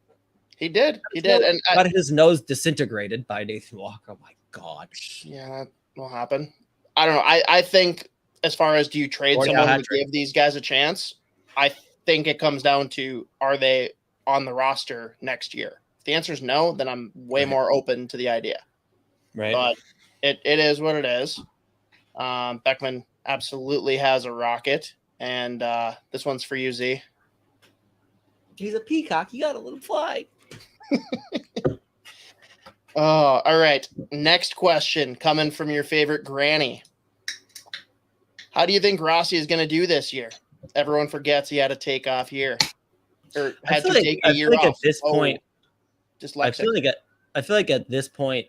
He did. And
got his nose disintegrated by Nathan Walker. Oh my God.
Yeah, that will happen. I don't know. I think, as far as do you trade someone to give these guys a chance, I think it comes down to, are they on the roster next year? If the answer is no, then I'm way more open to the idea.
Right.
But it is what it is. Beckman absolutely has a rocket. And this one's for you, Z.
He's a peacock. You got to let him fly.
Oh, all right. Next question coming from your favorite granny. How do you think Rossi is going to do this year? Everyone forgets he had a takeoff year, or had to take a year off.
At this point,
I
feel like at this point,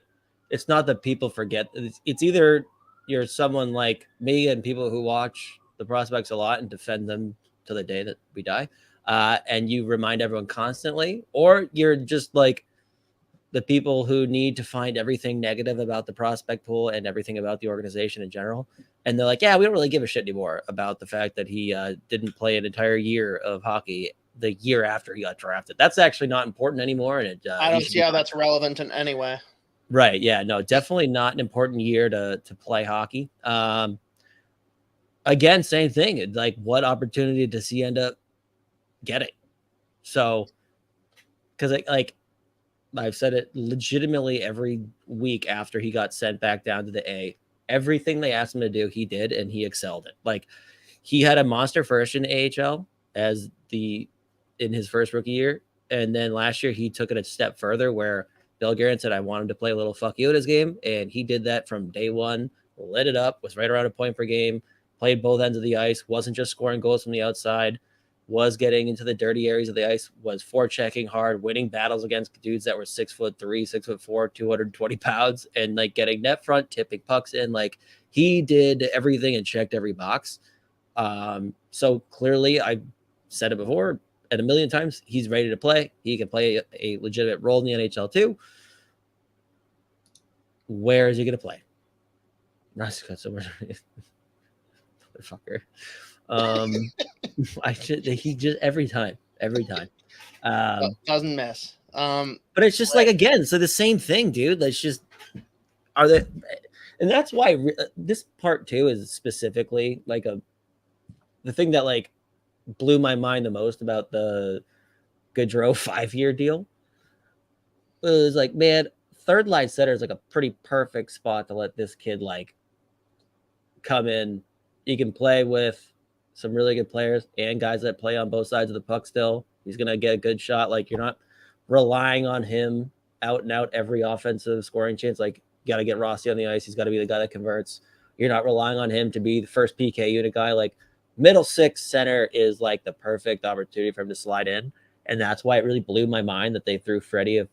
it's not that people forget. It's either you're someone like me and people who watch the Prospects a lot and defend them to the day that we die, and you remind everyone constantly, or you're just like the people who need to find everything negative about the prospect pool and everything about the organization in general. And they're like, yeah, we don't really give a shit anymore about the fact that he didn't play an entire year of hockey the year after he got drafted. That's actually not important anymore. And
I don't see how that's relevant in any way.
Right. Yeah, no, definitely not an important year to play hockey. Again, same thing. Like, what opportunity does he end up getting? So, because I've said it legitimately every week after he got sent back down to the A. Everything they asked him to do, he did, and he excelled it. Like, he had a monster first in AHL in his first rookie year, and then last year he took it a step further, where Bill Guerin said, "I want him to play a little fuck you in his game," and he did that from day one. Lit it up, was right around a point per game, played both ends of the ice, wasn't just scoring goals from the outside. was getting into the dirty areas of the ice, was forechecking hard, winning battles against dudes that were 6'3", 6'4", 220 pounds, and like getting net front, tipping pucks in. Like he did everything and checked every box. So clearly, I've said it before and a million times, he's ready to play. He can play a legitimate role in the NHL too. Where is he going to play? Motherfucker. He just every time.
Doesn't miss.
But it's just like, again, so the same thing, dude. Let's just and that's why this part too is specifically like the thing that like blew my mind the most about the Gaudreau 5-year deal. It was like, man, third line center is like a pretty perfect spot to let this kid like come in. He can play with some really good players and guys that play on both sides of the puck still. He's going to get a good shot. Like, you're not relying on him out and out every offensive scoring chance. Like, you got to get Rossi on the ice. He's got to be the guy that converts. You're not relying on him to be the first PK unit guy. Like, middle six center is like the perfect opportunity for him to slide in. And that's why it really blew my mind that they threw Freddie a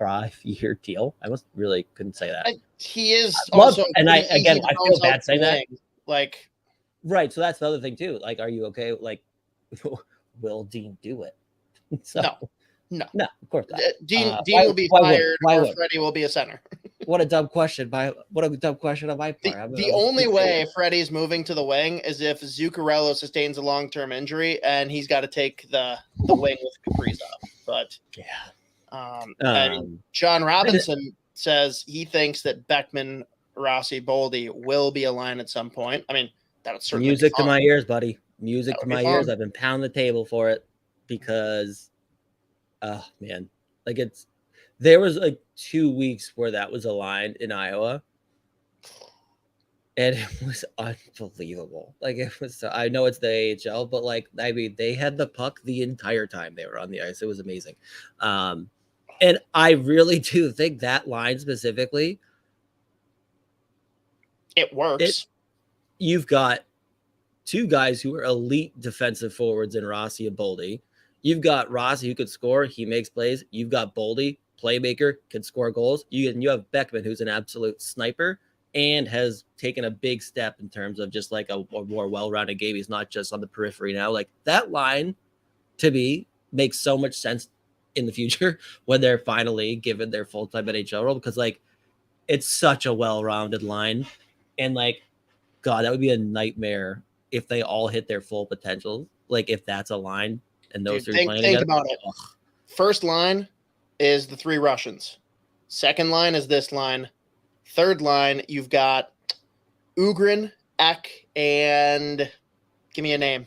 5-year deal. I must really couldn't say that.
He is also,
I feel bad saying that.
Like,
right. So that's the other thing too. Like, are you okay? Like, will Dean do it? No, of course not.
Dean will be fired, or Freddie will be a center.
What a dumb question! What a dumb question on my part.
The only way Freddie's moving to the wing is if Zuccarello sustains a long-term injury and he's got to take the wing with Caprice off. But yeah, John Robinson says he thinks that Beckman, Rossi, Boldy will be a line at some point. I mean, that would certainly
music to my ears, buddy. Music to my ears. I've been pounding the table for it because, oh man, like there was like 2 weeks where that was a line in Iowa, and it was unbelievable. Like, it was. I know it's the AHL, but like, I mean, they had the puck the entire time they were on the ice. It was amazing. And I really do think that line specifically,
it works.
You've got two guys who are elite defensive forwards in Rossi and Boldy. You've got Rossi who could score. He makes plays. You've got Boldy, playmaker, can score goals. You have Beckman, who's an absolute sniper and has taken a big step in terms of just like a more well-rounded game. He's not just on the periphery now. Like, that line, to me, makes so much sense in the future when they're finally given their full-time NHL role, because like, it's such a well-rounded line. And like, God, that would be a nightmare if they all hit their full potential. Like, if that's a line and those three playing together.
Think about it. First line is the three Russians. Second line is this line. Third line, you've got Ugrin, Ek, and give me a name.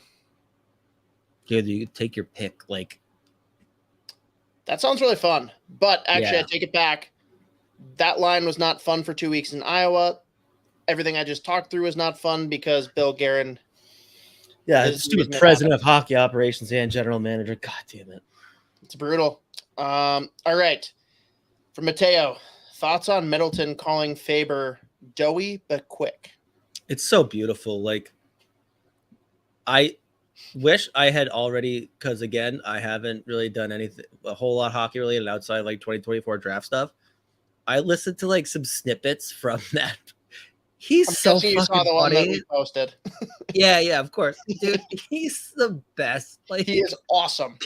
Dude, you take your pick. Like,
that sounds really fun. But actually, I take it back. That line was not fun for 2 weeks in Iowa. Everything I just talked through is not fun because Bill Guerin.
Yeah, stupid president of hockey operations and general manager. God damn it.
It's brutal. All right. For Mateo, thoughts on Middleton calling Faber doughy but quick?
It's so beautiful. Like, I wish I had already, because again, I haven't really done anything, a whole lot hockey related outside like 2024 draft stuff. I listened to like some snippets from that. He's so fucking funny. Saw the one that we posted. yeah, of course, dude. He's the best. Like,
he is awesome.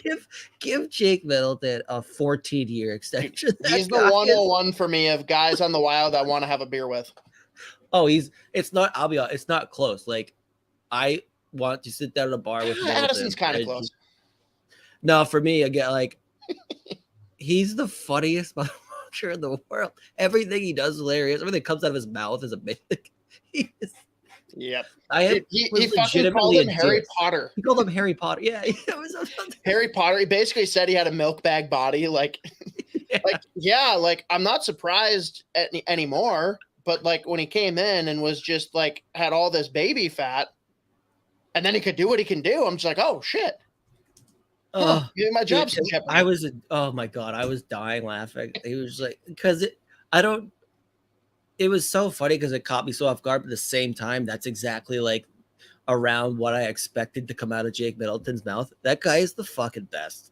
Give Jake Middleton a 14-year extension.
He's the 101 for me of guys on the Wild I want to have a beer with.
Oh, it's not. I'll be honest, it's not close. Like, I want to sit down at a bar with Middleton.
Addison's kind of close.
No, for me, again, like, he's the funniest motherfucker in the world. Everything he does is hilarious. Everything that comes out of his mouth is amazing.
Yep.
He
fucking called him Harry Potter.
He called him Harry Potter. Yeah.
Harry Potter. He basically said he had a milk bag body. Like, I'm not surprised anymore. But like, when he came in and was just like, had all this baby fat, and then he could do what he can do, I'm just like, oh shit. Give my job some chip.
Oh my God, I was dying laughing. He was like, because it was so funny because it caught me so off guard, but at the same time, that's exactly like around what I expected to come out of Jake Middleton's mouth. That guy is the fucking best.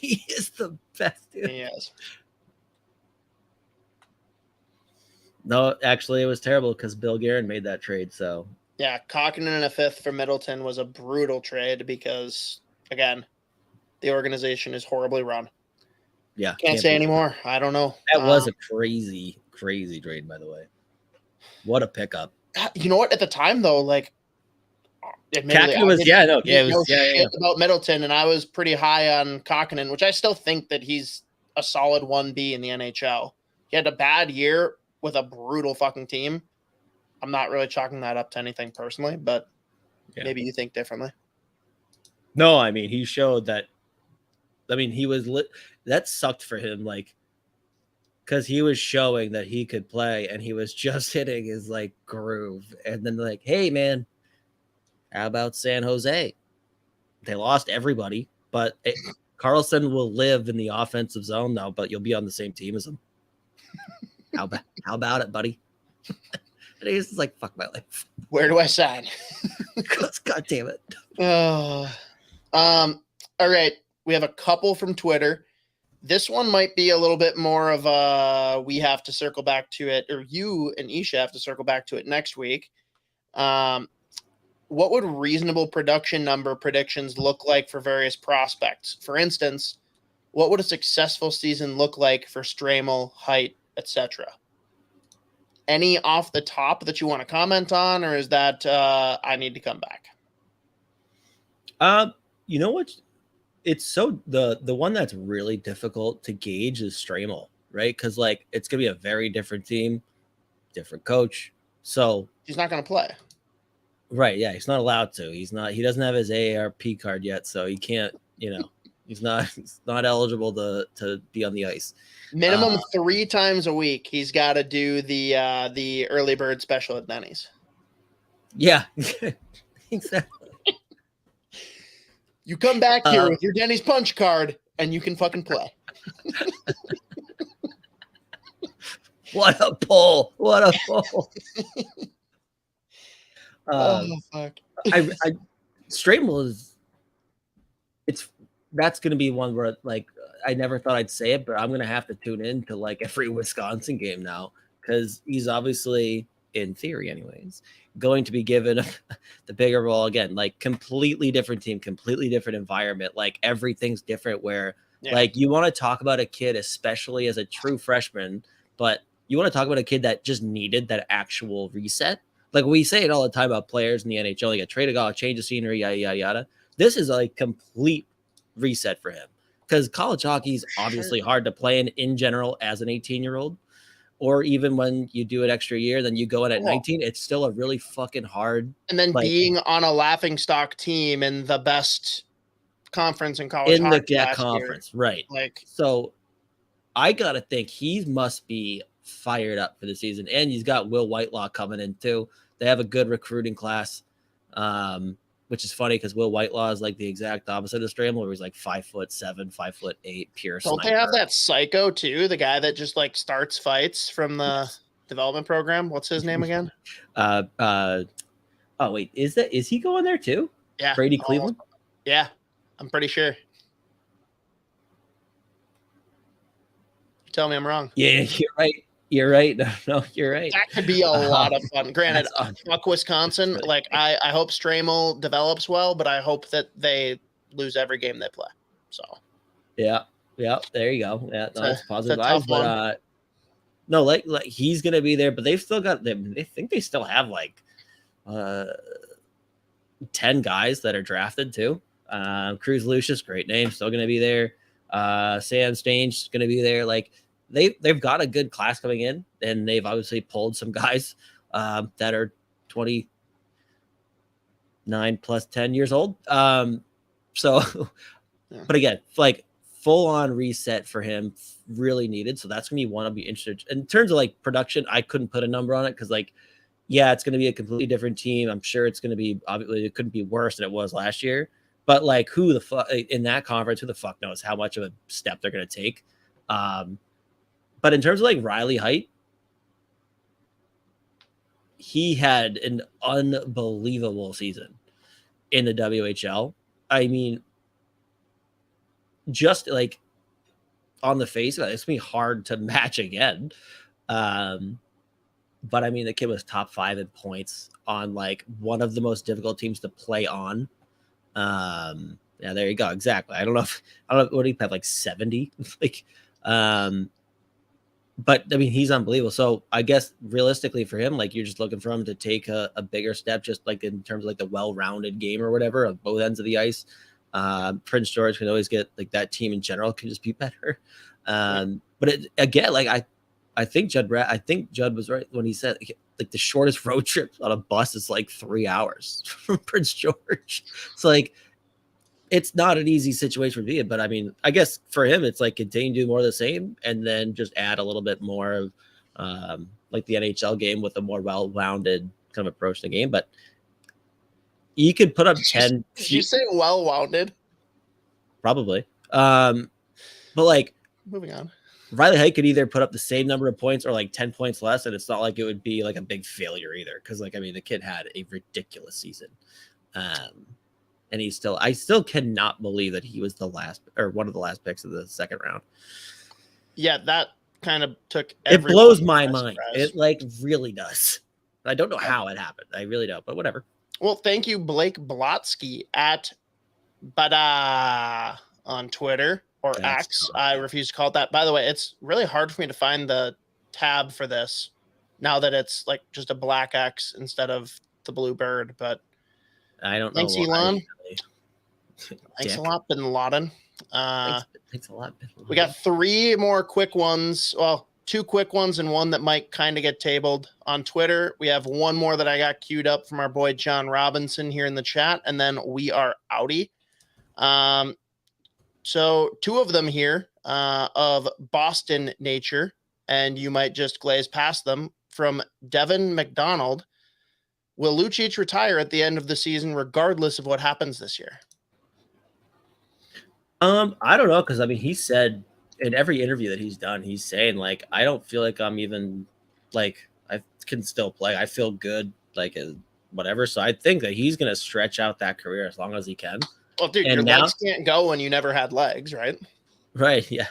He is the best, dude.
He is.
No, actually, it was terrible because Bill Guerin made that trade. So
yeah, Kokkinen and a fifth for Middleton was a brutal trade because, again, the organization is horribly run.
Yeah,
can't say anymore. I don't know.
That was a crazy trade, by the way. What a pickup!
You know what? At the time, though, like,
Kokkinen was
about Middleton, and I was pretty high on Kokkinen, which I still think that he's a solid 1B in the NHL. He had a bad year with a brutal fucking team. I'm not really chalking that up to anything personally, but maybe you think differently.
No, I mean, he showed that. I mean, he was lit. That sucked for him, like, because he was showing that he could play, and he was just hitting his like groove. And then like, hey man, how about San Jose? They lost everybody, but Carlson will live in the offensive zone now. But you'll be on the same team as him. How about it, buddy? And he's just like, fuck my life.
Where do I sign?
God damn it.
All right. We have a couple from Twitter. This one might be a little bit more of a we have to circle back to it, or you and Isha have to circle back to it next week. What would reasonable production number predictions look like for various prospects? For instance, what would a successful season look like for Stramel, height, etc.? Any off the top that you want to comment on, or is that I need to come back?
You know what? It's so the one that's really difficult to gauge is Stramel, right? Because like it's gonna be a very different team, different coach. So
he's not gonna play.
Right, yeah, he's not allowed to. He doesn't have his AARP card yet, so he can't, he's not eligible to be on the ice.
Minimum 3 times a week, he's got to do the early bird special at Denny's.
Yeah, exactly.
You come back here with your Denny's punch card, and you can fucking play.
What a pull! What a pull!
Fuck!
Stramel that's going to be one where like I never thought I'd say it, but I'm going to have to tune in to like every Wisconsin game now because he's obviously, in theory anyways, going to be given the bigger role again, like completely different team, completely different environment. Like everything's different where like you want to talk about a kid, especially as a true freshman, but you want to talk about a kid that just needed that actual reset. Like we say it all the time about players in the NHL, like a trade, a change of scenery, yada, yada, yada. This is a complete reset for him because college hockey is obviously hard to play in general as an 18-year-old, or even when you do an extra year, then you go in at 19. It's still a really fucking hard.
And then being on a laughingstock team in the best conference in college hockey last
conference,
year.
right?
Like, so
I gotta think he must be fired up for the season, and he's got Will Whitelaw coming in too. They have a good recruiting class. Which is funny because Will Whitelaw is like the exact opposite of Stramel, where he's like 5'7", 5'8", pure.
Don't they have that psycho too? The guy that just like starts fights from the development program. What's his name again?
Oh wait, is he going there too?
Yeah,
Brady Cleveland.
Yeah, I'm pretty sure. Tell me I'm wrong.
Yeah, you're right. You're right. No, you're right.
That could be a lot of fun. Granted, fuck Wisconsin. Really like, I hope Stramel develops well, but I hope that they lose every game they play. So,
yeah, there you go. Yeah, no, that's positive
vibes.
But no, like he's gonna be there, but they've still got them. They think they still have like 10 guys that are drafted too. Cruz Lucius, great name, still gonna be there. Sam Stange gonna be there. Like. They've got a good class coming in, and they've obviously pulled some guys that are 29 plus 10 years old. But again, like full on reset for him, really needed. So that's gonna be one I'll be interested in terms of like production. I couldn't put a number on it because like, yeah, it's gonna be a completely different team. I'm sure it's gonna be obviously it couldn't be worse than it was last year. But like, who the fuck in that conference? Who the fuck knows how much of a step they're gonna take? But in terms of like Riley Height, he had an unbelievable season in the WHL. I mean, just like on the face of it, it's gonna be hard to match again. But I mean, the kid was top 5 in points on like one of the most difficult teams to play on. Yeah, there you go. Exactly. I don't know what he had, like 70. Like, but I mean, he's unbelievable. So I guess realistically for him, like you're just looking for him to take a bigger step, just like in terms of like the well-rounded game or whatever of both ends of the ice. Prince George can always get like that team in general can just be better. But again, like I think Judd was right when he said like the shortest road trip on a bus is like 3 hours from Prince George. It's like it's not an easy situation to be in, but I mean, I guess for him, it's like continue to do more of the same and then just add a little bit more of like the NHL game with a more well-rounded kind of approach to the game. But you could put up 10.
Did you say well-rounded?
Probably. But like
moving on.
Riley Heidt could either put up the same number of points or like 10 points less, and it's not like it would be like a big failure either. Because like I mean, the kid had a ridiculous season, and I still cannot believe that he was the last or one of the last picks of the second round.
Yeah, that kind of took.
It blows my mind. It like really does. I don't know how it happened. I really don't, but whatever.
Well, thank you, Blake Blotsky at Bada on Twitter. Or X, I refuse to call it that. By the way, it's really hard for me to find the tab for this now that it's like just a black X instead of the blue bird. But
I don't know.
Thanks, Elon. Thanks a lot, Bin Laden.
Thanks a lot, Bin Laden.
We got 3 more quick ones. Well, 2 quick ones and one that might kind of get tabled on Twitter. We have one more that I got queued up from our boy John Robinson here in the chat, and then we are outie. So 2 of them here of Boston nature, and you might just glaze past them. From Devin McDonald, will Lucic retire at the end of the season regardless of what happens this year?
I don't know, because I mean, he said in every interview that he's done, he's saying like, I don't feel like I'm even like I can still play. I feel good, like whatever. So I think that he's gonna stretch out that career as long as he can.
Well, dude, and your legs can't go when you never had legs, right?
Right, yeah.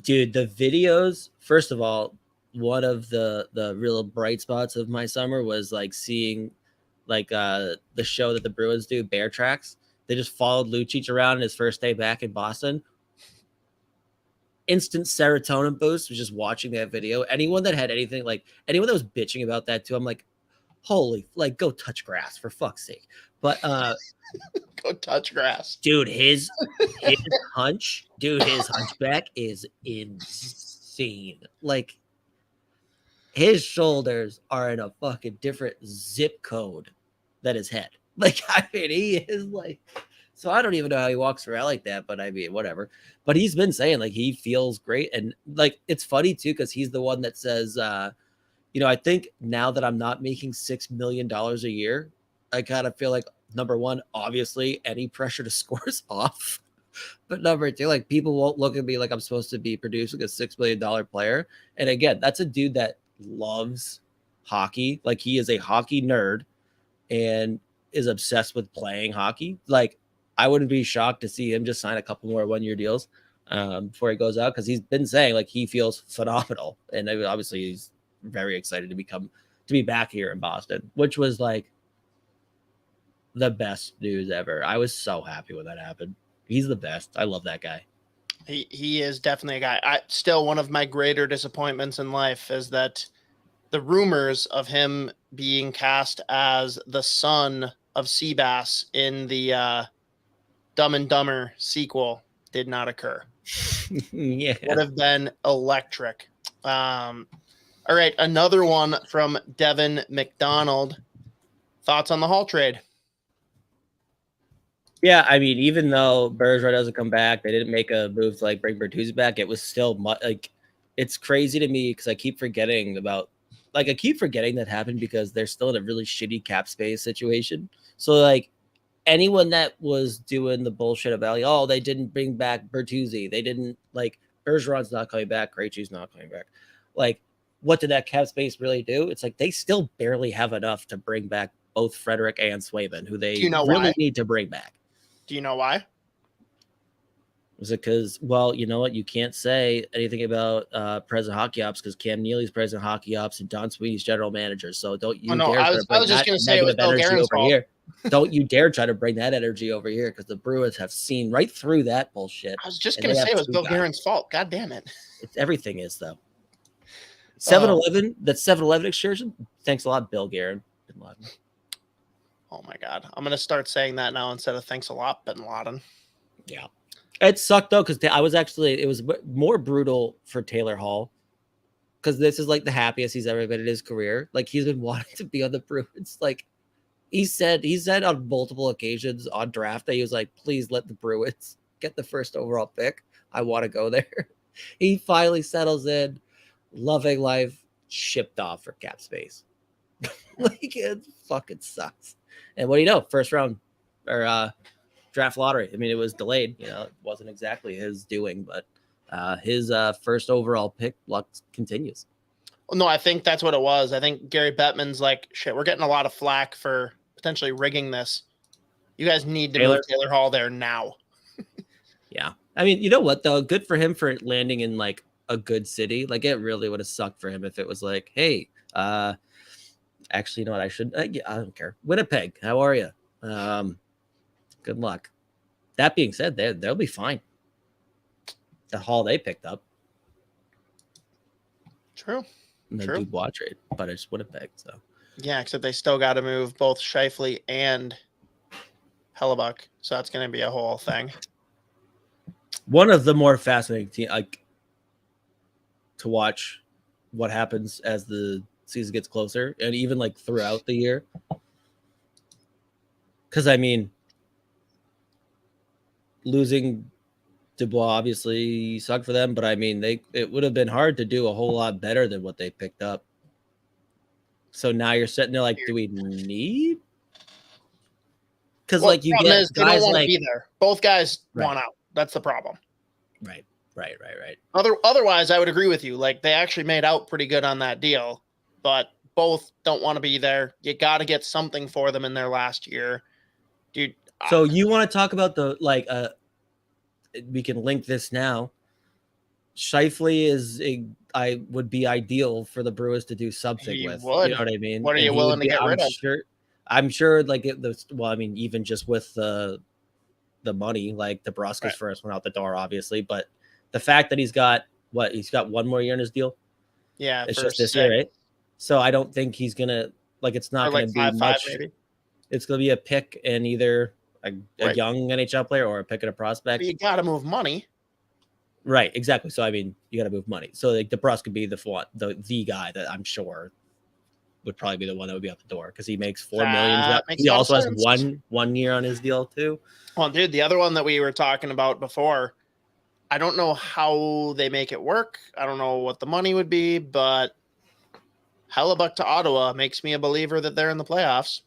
Dude, the videos, first of all, one of the real bright spots of my summer was like seeing like the show that the Bruins do, Bear Tracks. They just followed Lucic around his first day back in Boston. Instant serotonin boost was just watching that video. Anyone that had anything, like anyone that was bitching about that too, I'm like, holy, like go touch grass for fuck's sake. But
go touch grass.
Dude, his hunchback is insane. Like his shoulders are in a fucking different zip code than his head. Like, I mean, he is like, so I don't even know how he walks around like that, but I mean, whatever. But he's been saying like he feels great. And like, it's funny too, because he's the one that says, you know, I think now that I'm not making $6 million a year, I kind of feel like, number one, obviously any pressure to score is off. But number 2, like people won't look at me like I'm supposed to be producing a $6 million player. And again, that's a dude that loves hockey. Like he is a hockey nerd and is obsessed with playing hockey. Like I wouldn't be shocked to see him just sign a couple more 1-year deals before he goes out, because he's been saying like he feels phenomenal. And obviously he's very excited to be back here in Boston, which was like the best news ever. I was so happy when that happened. He's the best. I love that guy.
He is definitely a guy. Still one of my greater disappointments in life is that the rumors of him being cast as the son of Seabass in the Dumb and Dumber sequel did not occur.
Yeah.
Would have been electric. All right, another one from Devin McDonald. Thoughts on the Hall trade?
Yeah, I mean, even though Bergeron doesn't come back, they didn't make a move to like bring Bertuzzi back. It was still like, it's crazy to me because I keep forgetting that happened because they're still in a really shitty cap space situation. So like anyone that was doing the bullshit about, like, oh, they didn't bring back Bertuzzi, they didn't like Bergeron's not coming back, Krejci's not coming back. Like what did that cap space really do? It's like they still barely have enough to bring back both Frederick and Swayman, who they really need to bring back.
Do you know why?
Was it because, well, you know what? You can't say anything about President Hockey Ops because Cam Neely's President Hockey Ops and Don Sweeney's general manager. So don't you dare
I was just going to say it was Bill Guerin's fault.
Here. Don't you dare try to bring that energy over here because the Bruins have seen right through that bullshit.
I was just going to say it was Bill Guerin's fault. God damn it.
Everything is, though. 7-Eleven, that 7-Eleven excursion. Thanks a lot, Bill Guerin. Bin Laden.
Oh, my God. I'm going to start saying that now instead of thanks a lot, Bin Laden.
Yeah. It sucked though because it was more brutal for Taylor Hall because this is like the happiest he's ever been in his career. Like he's been wanting to be on the Bruins. Like he said on multiple occasions on draft day, he was like, "Please let the Bruins get the first overall pick. I want to go there." He finally settles in, loving life, shipped off for cap space. Like it fucking sucks. And what do you know? First round or draft lottery. I mean, it was delayed. You know, it wasn't exactly his doing, but his first overall pick luck continues.
Well, no, I think that's what it was. I think Gary Bettman's like, shit, we're getting a lot of flack for potentially rigging this. You guys need to move Taylor Hall there now.
Yeah. I mean, you know what, though? Good for him for landing in like a good city. Like it really would have sucked for him if it was like, hey, actually, you know what? I don't care. Winnipeg, how are you? Good luck. That being said, they'll be fine. The haul they picked up.
True.
And then Dubois trade, but it's Winnipeg. So
yeah, except they still got to move both Scheifele and Hellebuyck. So that's going to be a whole thing.
One of the more fascinating teams, like to watch what happens as the season gets closer, and even like throughout the year. Because I mean, losing Dubois obviously sucked for them, but I mean, it would have been hard to do a whole lot better than what they picked up. So now you're sitting there like, do we need? Because like you get guys like
be there. Both guys want out. That's the problem.
Right.
Otherwise, I would agree with you. Like they actually made out pretty good on that deal, but both don't want to be there. You got to get something for them in their last year, dude.
So you want to talk about the like we can link this now. Scheifele I would be ideal for the Bruins to do something with.
Would.
You know what I mean?
What are you willing to get rid of?
I'm sure like I mean, even just with the money, like Dabrowski's first went out the door, obviously, but the fact that he's got one more year in his deal.
Yeah,
it's just this year, right? So I don't think he's gonna it's not gonna be much. Maybe. It's gonna be a pick and either a young NHL player or a pick at a prospect.
But you got to move money.
Right, exactly. So, I mean, you got to move money. So, like, DeBrusque could be the guy that I'm sure would probably be the one that would be out the door because he makes $4 million. He also has one year on his deal, too.
Well, dude, the other one that we were talking about before, I don't know how they make it work. I don't know what the money would be, but Hellebuyck to Ottawa makes me a believer that they're in the playoffs.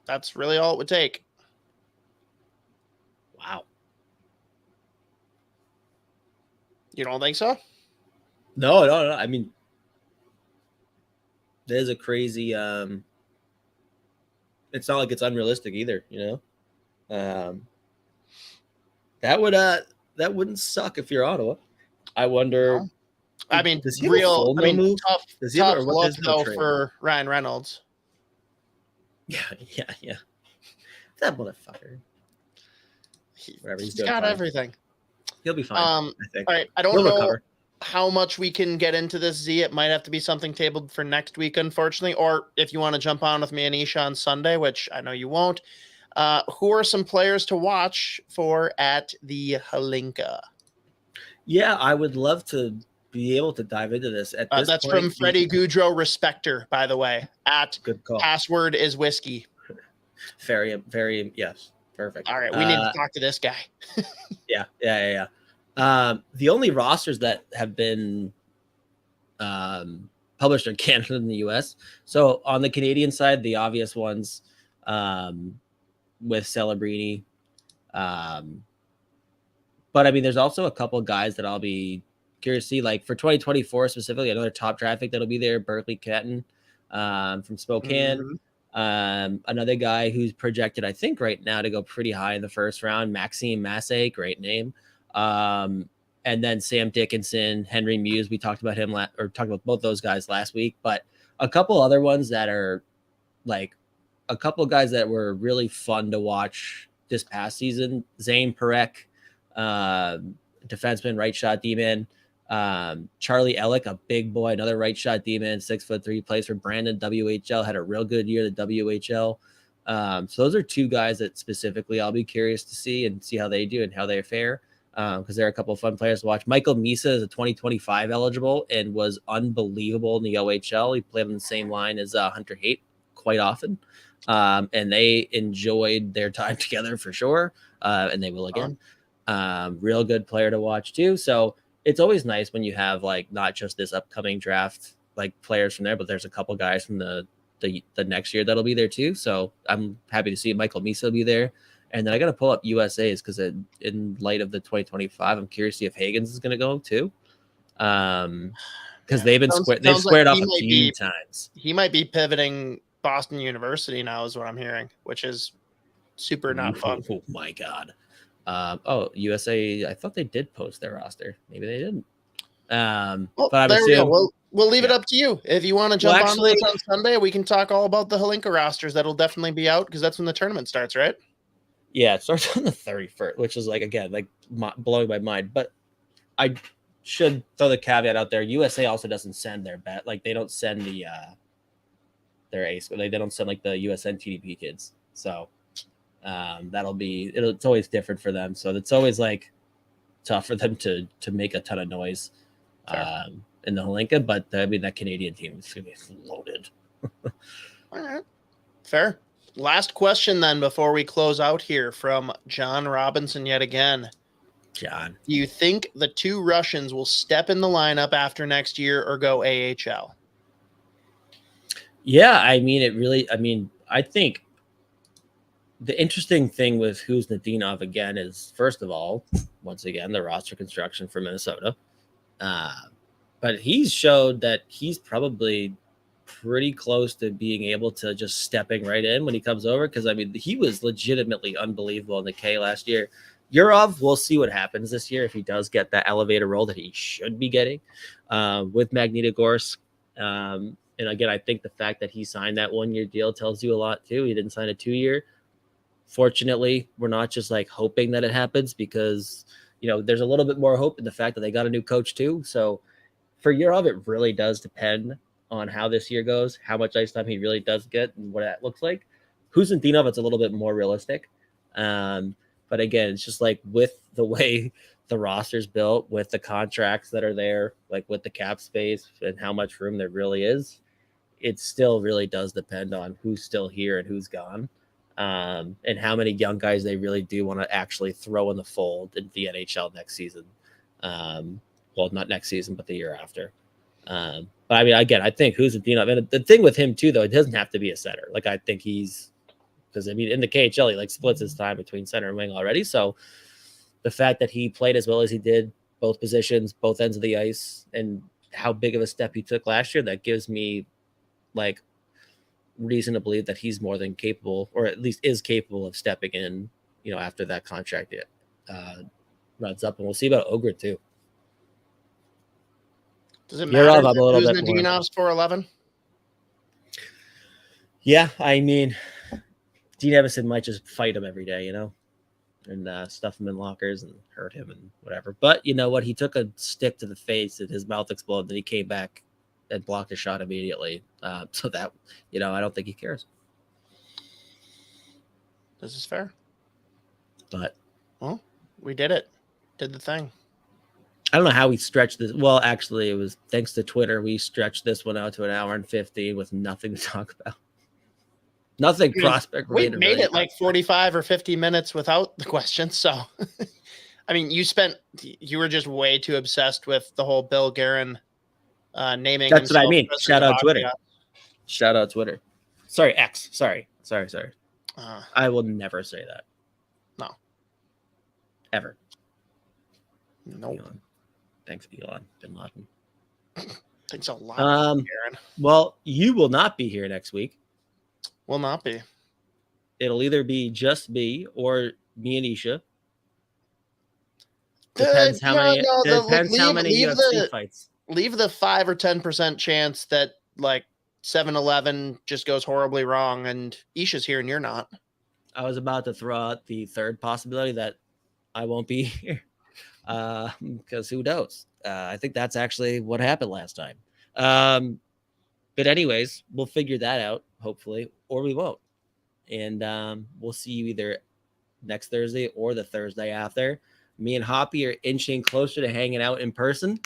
That's really all it would take.
Wow.
You don't think so?
No. I mean, there's a crazy. It's not like it's unrealistic either, you know. That wouldn't suck if you're Ottawa. I wonder.
No. I mean,
does he move?
Tough look though for Ryan Reynolds.
Yeah. That motherfucker.
He's got everything.
He'll be fine. I think.
All right. I don't know how much we can get into this, Z. It might have to be something tabled for next week, unfortunately. Or if you want to jump on with me and Isha on Sunday, which I know you won't. Who are some players to watch for at the Hlinka?
Yeah, I would love to be able to dive into this. At this
that's
point,
from Freddie Goudreau, Respecter, by the way. At
good call.
Password is whiskey.
Very, yes. Perfect.
All right, we need to talk to this guy.
Yeah. The only rosters that have been published in Canada and the US. So on the Canadian side, the obvious ones with Celebrini. But I mean, there's also a couple of guys that I'll be curious to see, like, for 2024 specifically, another top draft pick that'll be there, Berkeley Catton from Spokane. Another guy who's projected, I think, right now to go pretty high in the first round, Maxime Massey, great name. And then Sam Dickinson, Henry Muse. We talked about him talked about both those guys last week, but a couple other ones that are like a couple of guys that were really fun to watch this past season. Zane Parekh, defenseman, right shot D-man. Charlie Ellick, a big boy, another right shot D-man, 6'3", plays for Brandon, WHL, had a real good year at the WHL. So those are two guys that specifically I'll be curious to see how they do and how they fare. Because they're a couple of fun players to watch. Michael Misa is a 2025 eligible and was unbelievable in the OHL. He played on the same line as Hunter Haight quite often. And they enjoyed their time together for sure. And they will again. Real good player to watch too. So it's always nice when you have like not just this upcoming draft, like players from there, but there's a couple guys from the next year that'll be there too. So I'm happy to see Michael Misa be there. And then I got to pull up USA's because in light of the 2025, I'm curious to see if Hagens is going to go too. Because they've squared off a few times.
He might be pivoting Boston University now, is what I'm hearing, which is super not fun.
Oh my God. USA, I thought they did post their roster. Maybe they didn't.
But I'm assuming we'll leave it up to you. If you want to jump on this on Sunday, we can talk all about the Hlinka rosters. That'll definitely be out because that's when the tournament starts, right?
Yeah, it starts on the 31st, which is like, again, like blowing my mind. But I should throw the caveat out there. USA also doesn't send their bet. Like they don't send their ace. They don't send like the USN TDP kids. So it's always different for them. So it's always like tough for them to make a ton of noise in the Hlinka. But I mean, that Canadian team is going to be loaded.
All right. Fair. Last question then before we close out here from John Robinson yet again.
John,
do you think the two Russians will step in the lineup after next year or go AHL?
Yeah, I think the interesting thing with Kuznetsov again is, first of all, once again, the roster construction for Minnesota. But he's showed that he's probably pretty close to being able to just stepping right in when he comes over. Because, I mean, he was legitimately unbelievable in the K last year. Yurov, we'll see what happens this year if he does get that elevator role that he should be getting with Magnitogorsk. And again, I think the fact that he signed that 1-year deal tells you a lot too. He didn't sign a 2-year. Fortunately, we're not just like hoping that it happens because, there's a little bit more hope in the fact that they got a new coach too. So for Yurov, it really does depend on how this year goes, how much ice time he really does get and what that looks like. Kuznetsov, it's a little bit more realistic. But again, it's just like with the way the roster's built, with the contracts that are there, like with the cap space and how much room there really is, it still really does depend on who's still here and who's gone, and how many young guys they really do want to actually throw in the fold in the NHL next season. Well, not next season, but the year after. But I mean, again, I think Kuznetsov, and the thing with him too, though, it doesn't have to be a center. Like I think because I mean, in the KHL, he like splits his time between center and wing already. So the fact that he played as well as he did, both positions, both ends of the ice, and how big of a step he took last year, that gives me like reason to believe that he's more than capable, or at least is capable of stepping in, after that contract runs up. And we'll see about Ogre too.
Does it matter if Kuznetsov's 4'11"?
Yeah, I mean, Dean Evason might just fight him every day, and stuff him in lockers and hurt him and whatever. But you know what? He took a stick to the face and his mouth exploded. Then he came back and blocked a shot immediately. So that, I don't think he cares.
This is fair.
But,
well, we did it. Did the thing.
I don't know how we stretched this. Well, actually, it was thanks to Twitter. We stretched this one out to 1 hour and 15 with nothing to talk about. Nothing prospect related.
We made it like 45 or 50 minutes without the questions. So, I mean, you were just way too obsessed with the whole Bill Guerin naming.
That's what I mean. Shout out Twitter. Shout out Twitter. Sorry, X. Sorry. I will never say that.
No.
Ever.
Nope.
Thanks, Elon Bin Laden.
Thanks a lot, Aaron.
Well, you will not be here next week.
Will not be.
It'll either be just me or me and Isha. Depends how many UFC fights.
Leave the 5 or 10% chance that like 7-Eleven just goes horribly wrong and Isha's here and you're not.
I was about to throw out the third possibility that I won't be here. Because who knows? I think that's actually what happened last time. But anyways, we'll figure that out, hopefully, or we won't. And we'll see you either next Thursday or the Thursday after. Me and Hoppy are inching closer to hanging out in person.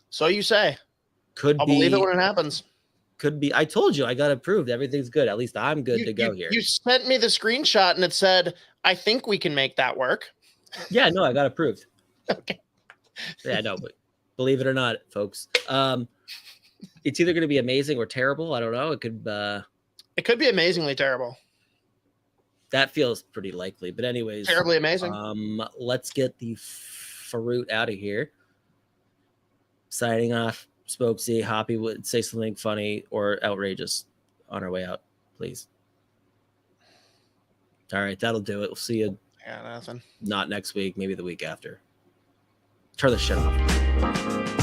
So you say.
I'll
believe it when it happens.
Could be. I told you I got approved. Everything's good. At least I'm good to go here.
You sent me the screenshot and it said, I think we can make that work.
Yeah, no, I got approved.
Okay.
Yeah, no, but believe it or not, folks, it's either going to be amazing or terrible. I don't know. It could
be amazingly terrible.
That feels pretty likely. But anyways,
terribly amazing.
Let's get the fruit out of here. Signing off. Spokesy, Hoppy would say something funny or outrageous on our way out, please. All right, that'll do it. We'll see you.
Yeah, nothing.
Not next week, maybe the week after. Turn the shit off.